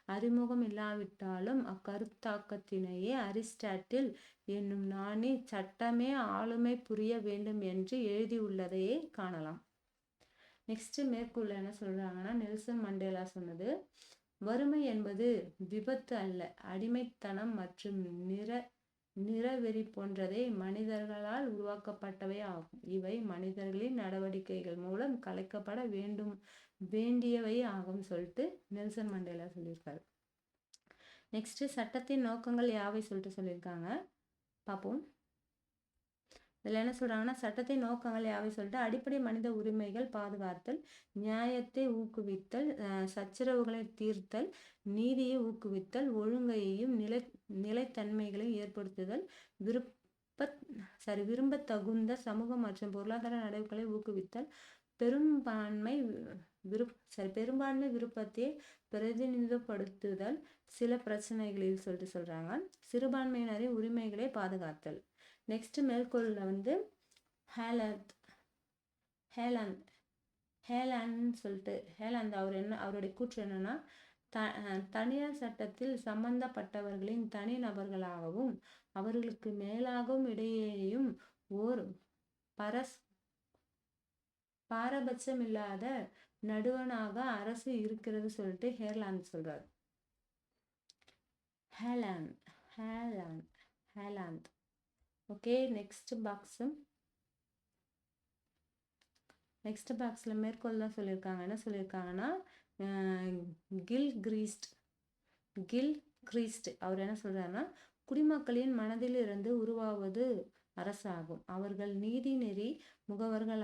அறிமுகம் இல்லாவிட்டாலும் அக்கருத்தாக்கத்தினையே அரிஸ்டாட்டில் என்னும் ஞானி சட்டமே ஆளுமை புரிய வேண்டும் என்று எழுதியுள்ளதையே காணலாம். நெக்ஸ்ட் மேற்கொள்ள என்ன சொல்றாங்கன்னா, நெல்சன் மண்டேலா சொன்னது, வறுமை என்பது விபத்து அல்ல, அடிமைத்தனம் மற்றும் நிறவெறி போன்றதே மனிதர்களால் உருவாக்கப்பட்டவை ஆகும். இவை மனிதர்களின் நடவடிக்கைகள் மூலம் கலைக்கப்பட வேண்டியவை ஆகும் சொல்லிட்டு நெல்சன் மண்டேலா சொல்லியிருக்காரு. நெக்ஸ்ட் சட்டத்தின் நோக்கங்கள் யாவை சொல்லிட்டு சொல்லியிருக்காங்க, பார்ப்போம். இதில் என்ன சொல்றாங்கன்னா, சட்டத்தின் நோக்கங்கள் யாவை சொல்லிட்டு அடிப்படை மனித உரிமைகள் பாதுகாத்தல், நியாயத்தை ஊக்குவித்தல், சச்சரவுகளை தீர்த்தல், நீதியை ஊக்குவித்தல், ஒழுங்கையும் நிலைத்தன்மைகளையும் ஏற்படுத்துதல், விரும்பத்தகுந்த சமூக மற்றும் பொருளாதார நடவடிக்கைகளை ஊக்குவித்தல், பெரும்பான்மை விருப்பத்தை பிரதிநிதித்துவப்படுத்துதல், சில பிரச்சனைகளில் சொல்லிட்டு சொல்றாங்க, சிறுபான்மையினரின் உரிமைகளை பாதுகாத்தல். நெக்ஸ்ட் மேற்கோள்ல வந்து ஹேலாந்து அவருடைய கூற்று என்னன்னா, தனியார் சட்டத்தில் சம்பந்தப்பட்டவர்களின் தனி நபர்களாகவும் அவர்களுக்கு மேலாகவும் இடையேயும் ஓர் பாரபட்சம் இல்லாத நடுவனாக அரசு இருக்கிறது சொல்லிட்டு ஹேலாந்து சொல்றாரு. ஹேலாந்து ஓகே. நெக்ஸ்ட் பாக்ஸ்ல மேற்கோள் தான் சொல்லியிருக்காங்க. என்ன சொல்லியிருக்காங்கன்னா, கில் கிரீஸ்ட் அவர் என்ன சொல்றாருன்னா, குடிமக்களின் மனதில் இருந்து உருவாவது அரசாகும். அவர்கள் நீதிநெறி முகவர்கள்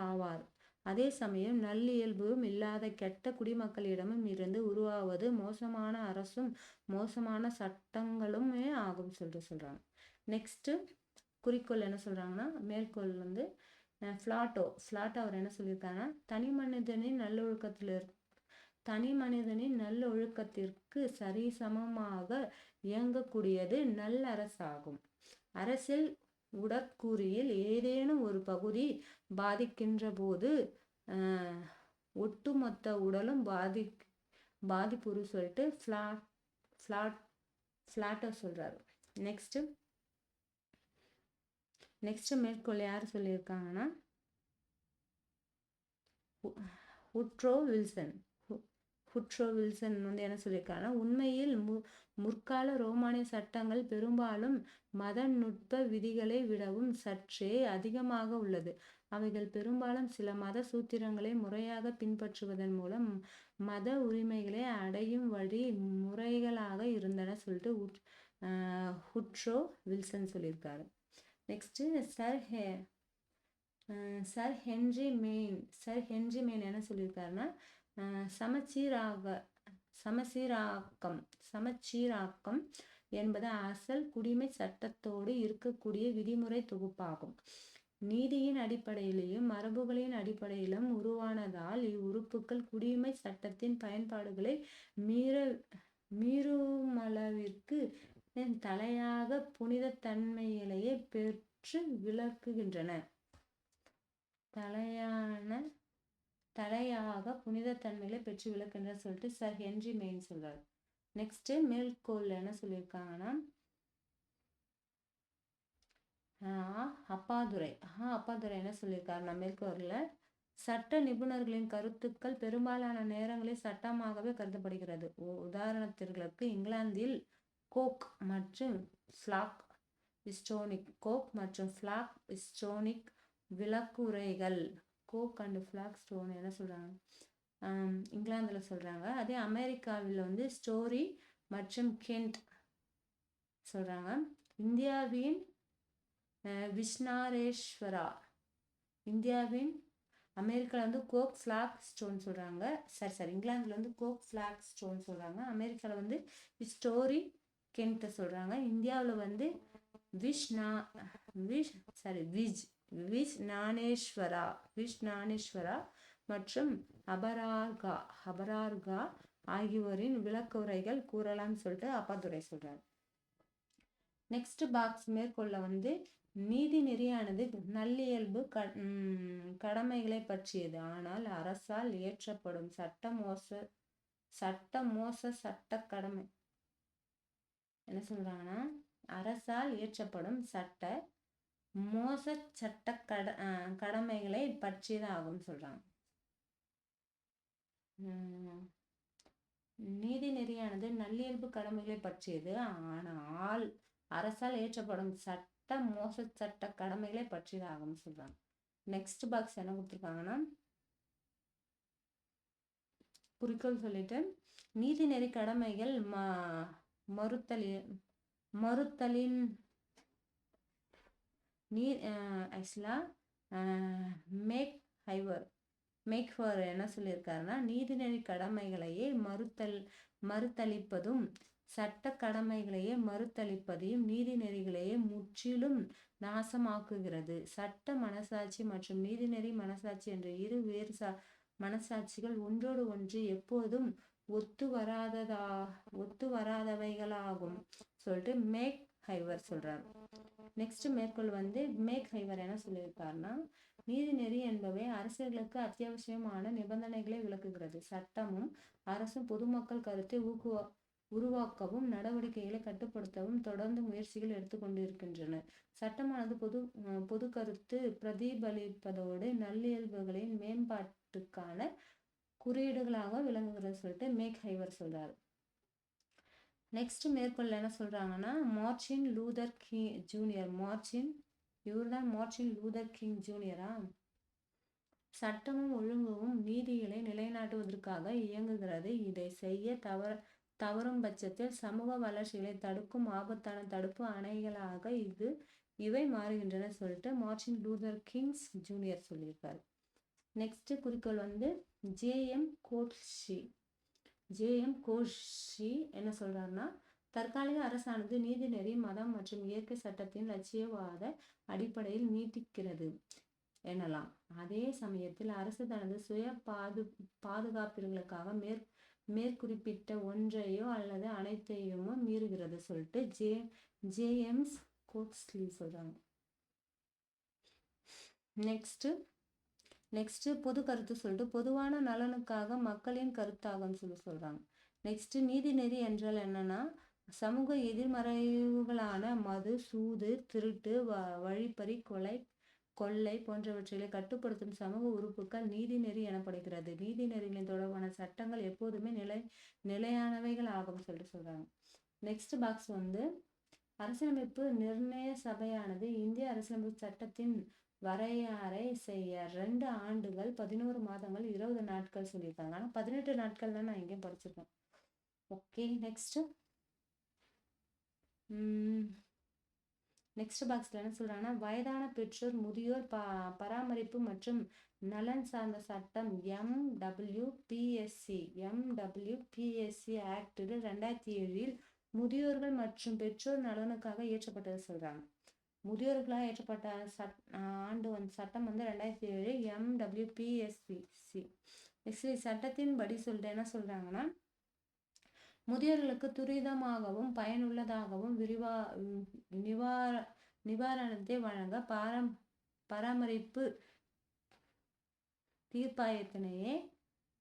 ஆவார். அதே சமயம் நல்லியல்பும் இல்லாத கெட்ட குடிமக்களிடமும் இருந்து உருவாவது மோசமான அரசும் மோசமான சட்டங்களுமே ஆகும் சொல்றாங்க. நெக்ஸ்ட் குறிக்கோள் என்ன சொல்றாங்கன்னா, மேற்கோள் வந்து பிளாட்டோ அவர் என்ன சொல்லியிருக்காங்கன்னா, தனி மனிதனின் நல்லொழுக்கத்திற்கு சரிசமமாக இயங்கக்கூடியது நல்லரசாகும். அரசில் உடற்கூறியில் ஏதேனும் ஒரு பகுதி பாதிக்கின்ற போது ஒட்டுமொத்த உடலும் பாதிப்புறு சொல்லிட்டு பிளாட்டோ சொல்றாரு. நெக்ஸ்ட் மேற்கோள் யார் சொல்லியிருக்காங்கன்னா, ஹுட்ரோ வில்சன் வந்து என்ன சொல்லியிருக்காங்கன்னா, உண்மையில் முற்கால ரோமானிய சட்டங்கள் பெரும்பாலும் மத நுட்ப விதிகளை விடவும் சற்றே அதிகமாக உள்ளது. அவைகள் பெரும்பாலும் சில மத சூத்திரங்களை முறையாக பின்பற்றுவதன் மூலம் மத உரிமைகளை அடையும் வழி முறைகளாக இருந்தன சொல்லிட்டு ஹுட்ரோ வில்சன் சொல்லியிருக்காரு. நெக்ஸ்ட் சர் ஹென்றி மெயின் என்ன சொல்லியிருக்காருன்னா, சமச்சீராக்கம் என்பது அசல் குடிமை சட்டத்தோடு இருக்கக்கூடிய விதிமுறை தொகுப்பாகும். நீதியின் அடிப்படையிலும் மரபுகளின் அடிப்படையிலும் உருவானதால் இவ்வுறுப்புகள் குடிமை சட்டத்தின் பயன்பாடுகளை மீறுமளவிற்கு தலையாக புனித தன்மைகளையே பெற்று விளக்குகின்றன. தலையாக புனித தன்மைகளை பெற்று விளக்குகின்றன சொல்லிட்டு சர் ஹென்றி மெயின் சொல்றாரு. நெக்ஸ்ட் மேற்கோள் என்ன சொல்லியிருக்காங்கன்னா, அப்பாதுரை என்ன சொல்லியிருக்காரு நம்ம மேற்கோள்ல, சட்ட நிபுணர்களின் கருத்துக்கள் பெரும்பாலான நேரங்களில் சட்டமாகவே கருதப்படுகிறது. உதாரணத்திற்கு இங்கிலாந்தில் கோக் மற்றும் ஃபிளாக் ஸ்டோனிக் விளக்குரைகள் கோக் அண்ட் ஃபிளாக் ஸ்டோன் என்ன சொல்றாங்க, இங்கிலாந்துல சொல்றாங்க. அதே அமெரிக்காவில் வந்து ஸ்டோரி மற்றும் கென்ட் சொல்றாங்க. இந்தியாவின் அமெரிக்கால வந்து கோக் ஃபிளாக் ஸ்டோன் சொல்றாங்க. இங்கிலாந்துல வந்து கோக் ஃபிளாக் ஸ்டோன் சொல்றாங்க. அமெரிக்கால வந்து ஸ்டோரி கென்ட் சொல்றாங்க. இந்தியாவில் வந்து விஷ் ஞானேஸ்வரா மற்றும் அபரார்கா ஆகியோரின் விளக்குரைகள் கூறலாம் சொல்லிட்டு அப்பாதுரை சொல்றாரு. நெக்ஸ்ட் பாக்ஸ் மேற்கொள்ள வந்து நீதி நெறியானது நல்லியல்பு கடமைகளை பற்றியது. ஆனால் அரசால் இயற்றப்படும் சட்ட கடமை என்ன சொல்றாங்கன்னா, அரசால் இயற்றப்படும் சட்ட கடமைகளை பற்றியதாகும் சொல்றாங்க. நீதி நெறியானது நல்லியல்பு கடமைகளை பற்றியது. ஆனால் அரசால் இயற்றப்படும் சட்ட கடமைகளை பற்றியதாகும் சொல்றாங்க. நெக்ஸ்ட் பாக்ஸ் என்ன கொடுத்துருக்காங்கன்னா, குறிக்கோள் சொல்லிட்டு நீதிநெறி கடமைகள் மறுத்தலின் மேக்ஃபர் என்ன சொல்லியிருக்காருன்னா, நீதிநெறி கடமைகளையே மறுத்தளிப்பதும் சட்ட கடமைகளையே மறுத்தளிப்பதையும் நீதிநெறிகளையே முற்றிலும் நாசமாக்குகிறது. சட்ட மனசாட்சி மற்றும் நீதிநெறி மனசாட்சி என்ற இரு வேறு மனசாட்சிகள் ஒன்றோடு ஒன்று எப்போதும் ஒத்து வராதவைகளாகும் சொல்லிட்டு மேக் ஹைவர் சொல்றாரு. நெக்ஸ்ட் மேற்கோள் வந்து மேக் ஹைவர் என்ன சொல்லியிருக்காருன்னா, நீதிநெறி என்பவை அரசியல்களுக்கு அத்தியாவசியமான நிபந்தனைகளை விளக்குகிறது. சட்டமும் அரசும் பொதுமக்கள் கருத்தை உருவாக்கவும் நடவடிக்கைகளை கட்டுப்படுத்தவும் தொடர்ந்து முயற்சிகள் எடுத்துக்கொண்டிருக்கின்றன. சட்டமானது பொது கருத்து பிரதிபலிப்பதோடு நல்லியல்புகளின் மேம்பாட்டுக்கான குறியீடுகளாக விளங்குகிறது சொல்லிட்டு மேக் ஹைவர் சொல்றாரு. நெக்ஸ்ட் மேற்கொள்ள என்ன சொல்றாங்கன்னா, மார்ட்டின் லூதர் கிங் ஜூனியரா சட்டமும் ஒழுங்கும் நீதிகளை நிலைநாட்டுவதற்காக இயங்குகிறது. இதை செய்ய தவறும் பட்சத்தில் சமூக வளர்ச்சிகளை தடுக்கும் ஆபத்தான தடுப்பு அணைகளாக இவை மாறுகின்றன சொல்லிட்டு மார்ட்டின் லூதர் கிங்ஸ் ஜூனியர் சொல்லியிருக்காரு. நெக்ஸ்ட் குறிக்கோள் வந்து ஜேஎம் கோஷி என்ன சொல்றாருன்னா, தற்காலிக அரசானது நீதிநெறி, மதம் மற்றும் இயற்கை சட்டத்தின் லட்சியவாத அடிப்படையில் நீட்டிக்கிறது எனலாம். அதே சமயத்தில் அரசு தனது சுய பாதுகாப்பிற்காக மேற்குறிப்பிட்ட ஒன்றையோ அல்லது அனைத்தையுமோ மீறுகிறது சொல்லிட்டு ஜேஎம்ஸ் கோட்ஸ்லி சொல்றாங்க. நெக்ஸ்ட் பொது கருத்து சொல்லிட்டு பொதுவான நலனுக்காக மக்களின் கருத்தாகும் சொல்றாங்க. நெக்ஸ்ட் நீதிநெறி என்றால் என்னன்னா, சமூக எதிர்மறைவுகளான மது, சூது, திருட்டு, வழிப்பறி, கொள்ளை போன்றவற்றை கட்டுப்படுத்தும் சமூக உறுப்புகள் நீதிநெறி எனப்படுகிறது. நீதிநெறிகளின் தொடர்பான சட்டங்கள் எப்போதுமே நிலையானவைகள் ஆகும் சொல்றாங்க. நெக்ஸ்ட் பாக்ஸ் வந்து அரசியலமைப்பு நிர்ணய சபையானது இந்திய அரசியலமைப்பு சட்டத்தின் வரையறை செய்ய 2 ஆண்டுகள் 11 மாதங்கள் 20 நாட்கள் சொல்லியிருக்காங்க. ஆனா 18 நாட்கள் தான் நான் எங்கேயும் படிச்சிருக்கேன். ஓகே, நெக்ஸ்ட் பாக்ஸ்ல என்ன சொல்றாங்கன்னா, வயதான பெற்றோர் முதியோர் பராமரிப்பு மற்றும் நலன் சார்ந்த சட்டம் எம்டபிள்யூபிஎஸ்சி ஆக்ட் 2007 முதியோர்கள் மற்றும் பெற்றோர் நலனுக்காக இயற்றப்பட்டது சொல்றாங்க. முதியோர்களாக ஏற்றப்பட்ட சட்டம் வந்து 2007 எம்டபிள்யூபிஎஸ்சி. சட்டத்தின்படி சொல்லிட்டு என்ன சொல்றாங்கன்னா, முதியோர்களுக்கு துரிதமாகவும் பயனுள்ளதாகவும் நிவாரணத்தை வழங்க பராமரிப்பு தீர்ப்பாயத்தினையே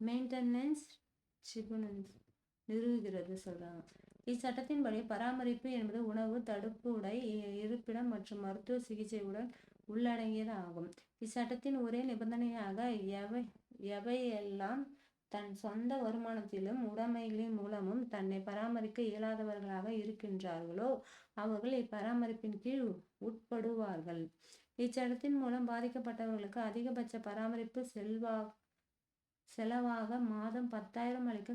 மெயின்டெனன்ஸ் ட்ரிபியூனல் நிறுவுகிறது சொல்றாங்க. இச்சட்டத்தின்படி பராமரிப்பு என்பது உணவு, தடுப்பு, உடை, இருப்பிடம் மற்றும் மருத்துவ சிகிச்சையுடன் உள்ளடங்கியது ஆகும். இச்சட்டத்தின் ஒரே நிபந்தனையாக எவையெல்லாம் தன் சொந்த வருமானத்திலும் உடைமைகளின் மூலமும் தன்னை பராமரிக்க இயலாதவர்களாக இருக்கின்றார்களோ அவர்கள் இப்பராமரிப்பின் கீழ் உட்படுவார்கள். இச்சட்டத்தின் மூலம் பாதிக்கப்பட்டவர்களுக்கு அதிகபட்ச பராமரிப்பு செலவாக மாதம் 10,000 அளிக்க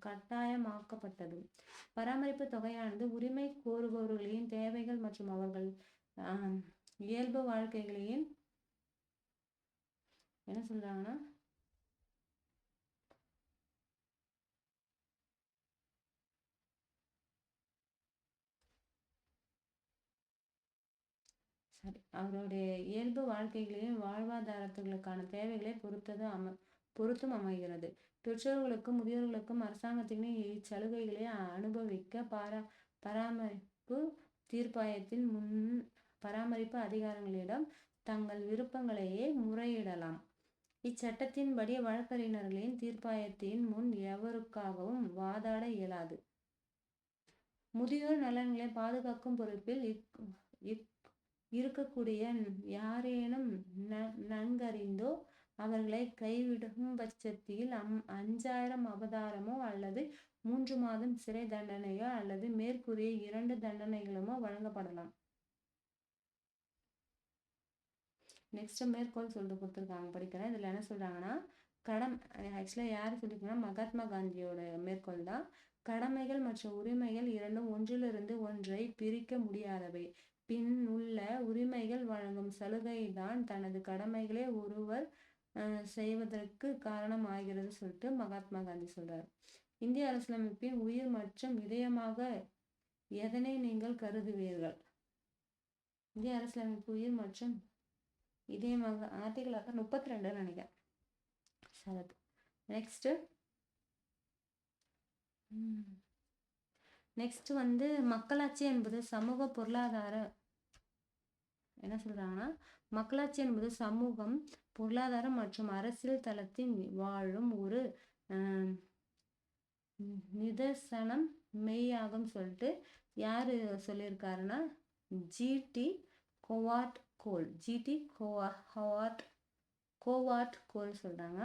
கட்டாயமாக்கப்பட்டது. பராமரிப்பு தொகையானது உரிமை கோருபவர்களின் தேவைகள் மற்றும் அவர்கள் இயல்பு வாழ்க்கைகளையும் என்ன சொல்றாங்கன்னா, அவருடைய இயல்பு வாழ்க்கைகளையும் வாழ்வாதாரத்துகளுக்கான தேவைகளை பொறுத்தும் அமைகிறது. பெற்றோர்களுக்கும் முதியோர்களுக்கும் அரசாங்கத்தின் இச்சலுகைகளை அனுபவிக்க பராமரிப்பு தீர்ப்பாயத்தில் பராமரிப்பு அதிகாரிகளிடம் தங்கள் விருப்பங்களையே முறையிடலாம். இச்சட்டத்தின்படி வழக்கறிஞர்களின் தீர்ப்பாயத்தின் முன் எவருக்காகவும் வாதாட இயலாது. முதியோர் நலன்களை பாதுகாக்கும் பொறுப்பில் இருக்கக்கூடிய யாரேனும் நன்கறிந்தோ அவர்களை கைவிடும் பட்சத்தில் 5,000 அபதாரமோ அல்லது 3 மாதம் சிறை தண்டனையோ அல்லது மேற்கூறிய 2 தண்டனைகளுமோ வழங்கப்படலாம். நெக்ஸ்ட் மேற்கோள் சொல்லிட்டு கொடுத்துருக்காங்க, படிக்கிறேன். இதுல என்ன சொல்றாங்கன்னா, ஆக்சுவலா யாரு சொல்லிருக்காங்கன்னா, மகாத்மா காந்தியோட மேற்கோள் தான். கடமைகள் மற்றும் உரிமைகள் இரண்டும் ஒன்றிலிருந்து ஒன்றை பிரிக்க முடியாதவை. பின் உள்ள உரிமைகள் வழங்கும் சலுகைதான் தனது கடமைகளை ஒருவர் செய்வதற்கு காரணம் ஆகிறது சொல்லிட்டு மகாத்மா காந்தி சொல்றாரு. இந்திய அரசியலமைப்பின் உயிர் மற்றும் இதயமாக எதனை நீங்கள் கருதுவீர்கள்? இந்திய அரசியலமைப்பு உயிர் மற்றும் இதயமாக ஆர்டிகல் 32 நினைக்கிறேன். சரத். நெக்ஸ்ட் வந்து மக்களாட்சி என்பது சமூக பொருளாதார என்ன சொல்றாங்கன்னா, மக்களாட்சி என்பது சமூகம், பொருளாதாரம் மற்றும் அரசியல் தளத்தில் வாழும் ஒரு நிதர்சனம் மெய்யாகும் சொல்லிட்டு யாரு சொல்லியிருக்காருன்னா, ஜி.டி. கோவார்ட் கோல் சொல்றாங்க.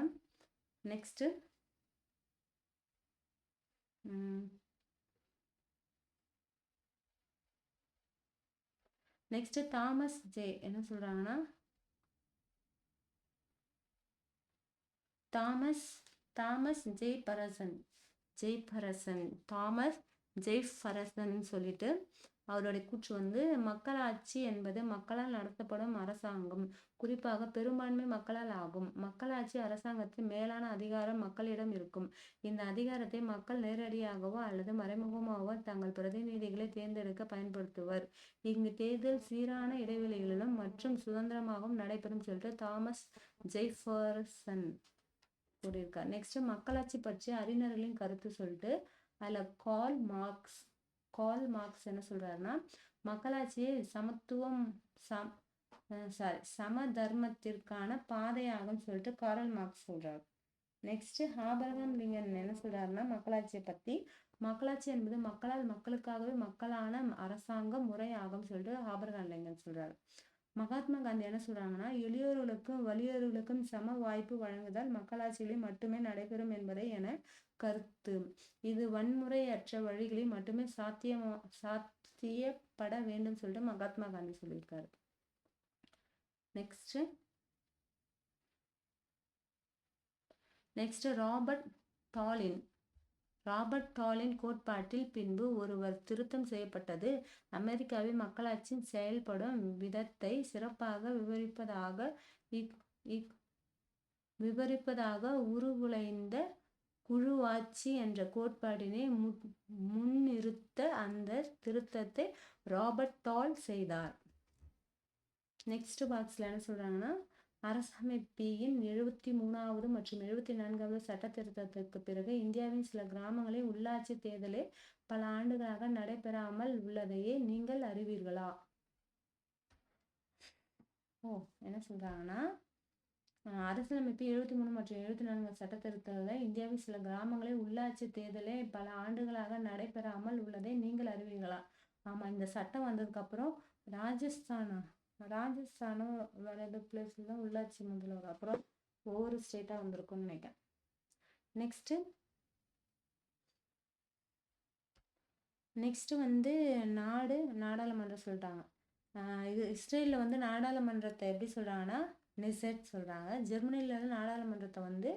நெக்ஸ்ட் தாமஸ் ஜே என்ன சொல்றாங்கன்னா, தாமஸ் ஜே பரசன் ஜெய்ஃபரசன், தாமஸ் ஜெய்ஃபரசன் சொல்லிட்டு அவருடைய கூற்று வந்து, மக்களாட்சி என்பது மக்களால் நடத்தப்படும் அரசாங்கம், குறிப்பாக பெரும்பான்மை மக்களால் ஆகும். மக்களாட்சி அரசாங்கத்தின் மேலான அதிகாரம் மக்களிடம் இருக்கும். இந்த அதிகாரத்தை மக்கள் நேரடியாகவோ அல்லது மறைமுகமாகவோ தங்கள் பிரதிநிதிகளை தேர்ந்தெடுக்க பயன்படுத்துவர். இங்கு தேர்தல் சீரான இடைவெளிகளிலும் மற்றும் சுதந்திரமாகவும் நடைபெறும் சொல்லிட்டு தாமஸ் ஜெய்ஃபர்சன் கூறியிருக்கார். நெக்ஸ்ட் மக்களாட்சி பற்றிய அறிஞர்களின் கருத்து சொல்லிட்டு அதில் கால் மார்க்ஸ் என்ன சொல்றாருன்னா, மக்களாட்சியை சமதர்மத்திற்கான பாதையாகும் சொல்லிட்டு காரல் மார்க்ஸ் சொல்றாரு. நெக்ஸ்ட் ஆபிரகாம் லிங்கன் என்ன சொல்றாருன்னா, மக்களாட்சியை பத்தி, மக்களாட்சி என்பது மக்களால் மக்களுக்காகவே மக்களான அரசாங்க முறை ஆகும் சொல்லிட்டு ஆபிரகாம் லிங்கன் சொல்றாரு. மகாத்மா காந்தி என்ன சொல்றாங்கன்னா, எளியோர்களுக்கும் வலியோர்களுக்கும் சம வாய்ப்பு வழங்குதல் மக்களாட்சிகளில் மட்டுமே நடைபெறும் என்பதை என கருத்து. இது வன்முறையற்ற வழிகளில் மட்டுமே சாத்தியப்பட வேண்டும் சொல்லிட்டு மகாத்மா காந்தி சொல்லியிருக்காரு. நெக்ஸ்ட் ராபர்ட் டாலின் கோட்பாட்டில் பின்பு ஒருவர் திருத்தம் செய்யப்பட்டது. அமெரிக்காவில் மக்களாட்சியின் செயல்படும் விதத்தை சிறப்பாக விவரிப்பதாக உருகுலைந்த குழுவாட்சி என்ற கோட்பாட்டினை முன்னிறுத்த அந்த திருத்தத்தை ராபர்ட் டால் செய்தார். நெக்ஸ்ட் பாக்ஸ்ல என்ன சொல்றாங்கன்னா, அரசமைப்பின் 73வது மற்றும் 74வது சட்ட திருத்தத்திற்கு பிறகு இந்தியாவின் சில கிராமங்களில் உள்ளாட்சி தேர்தலே பல ஆண்டுகளாக நடைபெறாமல் உள்ளதையே நீங்கள் அறிவீர்களா? என்ன சொல்றாங்கன்னா, அரசியலமைப்பு 73 மற்றும் 74 சட்ட திருத்தங்களை இந்தியாவின் சில கிராமங்களில் உள்ளாட்சி தேர்தலே பல ஆண்டுகளாக நடைபெறாமல் உள்ளதை நீங்கள் அறிவீர்களா? ஆமா, இந்த சட்டம் வந்ததுக்கு அப்புறம் ராஜஸ்தானும் வேற பிளேஸ்ல தான் உள்ளாட்சி முதல்ல வரும். அப்புறம் ஒவ்வொரு ஸ்டேட்டா வந்திருக்கும்னு நினைக்கிறேன். நெக்ஸ்ட் வந்து நாடாளுமன்றம் சொல்லிட்டாங்க. இது இஸ்ரேலில் வந்து நாடாளுமன்றத்தை எப்படி சொல்றாங்கன்னா நெசெட் சொல்றாங்க. ஜெர்மனில நாடாளுமன்றத்தை வந்து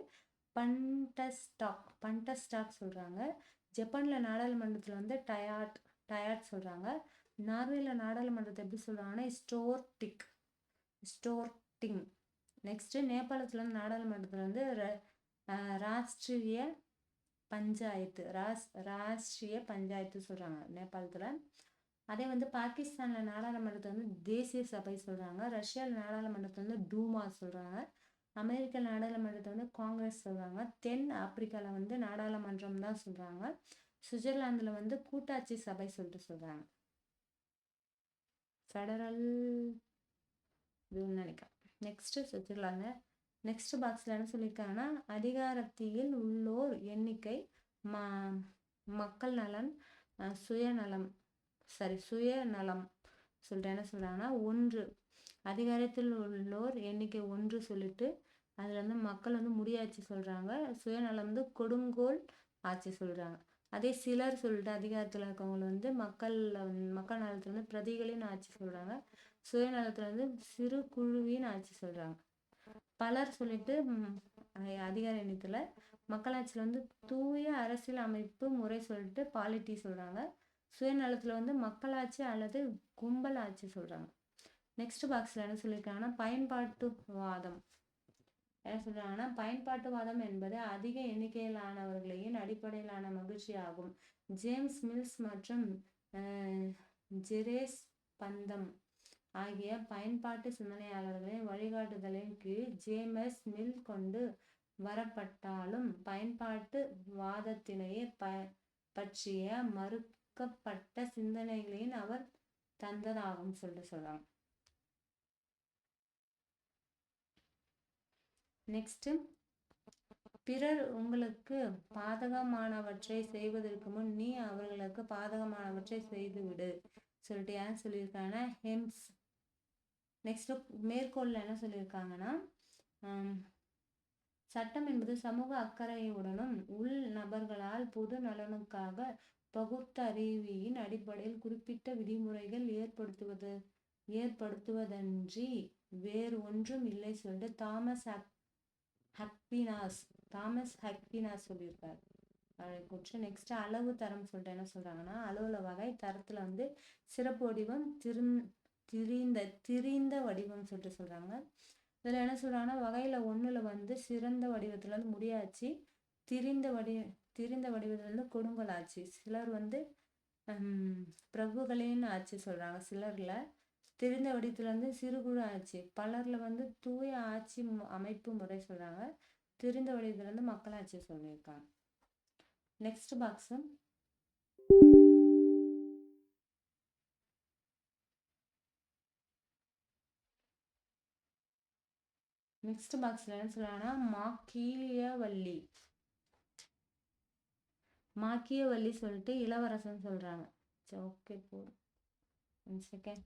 பண்டஸ்டாக் சொல்றாங்க. ஜப்பான்ல நாடாளுமன்றத்துல வந்து டயாட் சொல்றாங்க. நார்வேல நாடாளுமன்றத்தை எப்படி சொல்றாங்கன்னா ஸ்டோர்டிங். நெக்ஸ்ட் நேபாளத்துல நாடாளுமன்றத்துல வந்து ராஷ்டிரிய பஞ்சாயத்து சொல்றாங்க நேபாளத்துல. அதே வந்து பாகிஸ்தான்ல நாடாளுமன்றத்தை வந்து தேசிய சபை சொல்றாங்க. ரஷ்யால நாடாளுமன்றத்தை வந்து டூமா சொல்றாங்க. அமெரிக்க நாடாளுமன்றத்தை வந்து காங்கிரஸ் சொல்றாங்க. தென் ஆப்பிரிக்கால வந்து நாடாளுமன்றம் தான் சொல்றாங்க. சுவிட்சர்லாந்துல வந்து கூட்டாட்சி சபை சொல்றாங்க. ஃபெடரல் நினைக்கிறேன். Next Switzerland. நெக்ஸ்ட் பாக்ஸ்ல என்ன சொல்லியிருக்காங்கன்னா, அதிகாரத்தில் உள்ளோர் எண்ணிக்கை, மக்கள் நலன், சுயநலம் சொல்லிட்டு என்ன சொல்றாங்கன்னா, 1 அதிகாரத்தில் உள்ளோர் எண்ணிக்கை 1 சொல்லிட்டு அதுல வந்து மக்கள் வந்து முடியாட்சி சொல்றாங்க. சுயநலம் வந்து கொடுங்கோல் ஆட்சி சொல்றாங்க. அதே சிலர் சொல்லிட்டு அதிகாரத்துல இருக்கவங்க வந்து மக்கள் நலத்துல வந்து பிரதிகளின் ஆட்சி சொல்றாங்க. சுயநலத்துல வந்து சிறு குழுவின் ஆட்சி சொல்றாங்க. பலர் சொல்லிட்டு அதிகார எண்ணத்துல மக்களாட்சியில வந்து தூய அரசியல் அமைப்பு முறை சொல்லிட்டு பாலிட்டி சொல்றாங்க. சுயநலத்துல வந்து மக்களாட்சி அல்லது கும்பல் ஆட்சி சொல்றாங்க. நெக்ஸ்ட் பாக்ஸ்ல என்ன சொல்லியிருக்காங்கன்னா, பயன்பாட்டுவாதம் என்ன சொல்றாங்கன்னா, பயன்பாட்டுவாதம் என்பது அதிக எண்ணிக்கையிலானவர்களின் அடிப்படையிலான மகிழ்ச்சி ஆகும். ஜேம்ஸ் மில்ஸ் மற்றும் ஜெரேஸ் பந்தம் ஆகிய பயன்பாட்டு சிந்தனையாளர்களின் வழிகாட்டுதலின் கீழ் ஜேம்ஸ் மில் கொண்டு வரப்பட்டாலும் பயன்பாட்டு வாதத்தினையே பற்றிய மறுக்கப்பட்ட சிந்தனைகளின் அவர் தந்ததாகும் சொல்றாங்க. நெக்ஸ்ட், பிறர் உங்களுக்கு பாதகமானவற்றை செய்வதற்கு முன் நீ அவர்களுக்கு பாதகமானவற்றை செய்துவிடு சொல்லிட்டு ஏன் சொல்லியிருக்காங்கன்னா ஹெம்ஸ். நெக்ஸ்ட் மேற்கோள்ல என்ன சொல்லியிருக்காங்கன்னா, சட்டம் என்பது சமூக அக்கறையுடனும் உள் நபர்களால் பொது நலனுக்காக பகுத்தறிவின் அடிப்படையில் குறிப்பிட்ட விதிமுறைகள் ஏற்படுத்துவதன்றி வேறு ஒன்றும் இல்லை சொல்லிட்டு தாமஸ் ஹக்பினாஸ் சொல்லியிருக்காரு. குற்ற நெக்ஸ்ட் அளவு தரம் சொல்லிட்டு என்ன சொல்றாங்கன்னா, அளவுல வகை தரத்துல வந்து சிறப்பு வடிவம் திரிந்த வடிவம் சொல்லிட்டு சொல்றாங்க. இதுல என்ன சொல்றாங்கன்னா, வகையில 1ல வந்து சிறந்த வடிவத்துல இருந்து முடியாச்சு, திரிந்த வடிவத்துல இருந்து கொடுங்கோல் ஆச்சு. சிலர் வந்து பிரபுகளின் ஆட்சி சொல்றாங்க. சிலர்ல திரிந்த வடிவத்துல இருந்து சிறுகுழு ஆட்சி. பலர்ல வந்து தூய ஆட்சி அமைப்பு முறை சொல்றாங்க. திரிந்த வடிவத்துல இருந்து மக்களாட்சி சொல்லியிருக்காங்க. நெக்ஸ்ட் பாக்ஸ் நெக்ஸ்ட் பாக்ஸ்ல என்ன சொல்றாங்கன்னா, மாக்கியவல்லி சொல்லிட்டு இளவரசன் சொல்றாங்க. சரி, ஓகே, போதும். 1 செகண்ட்.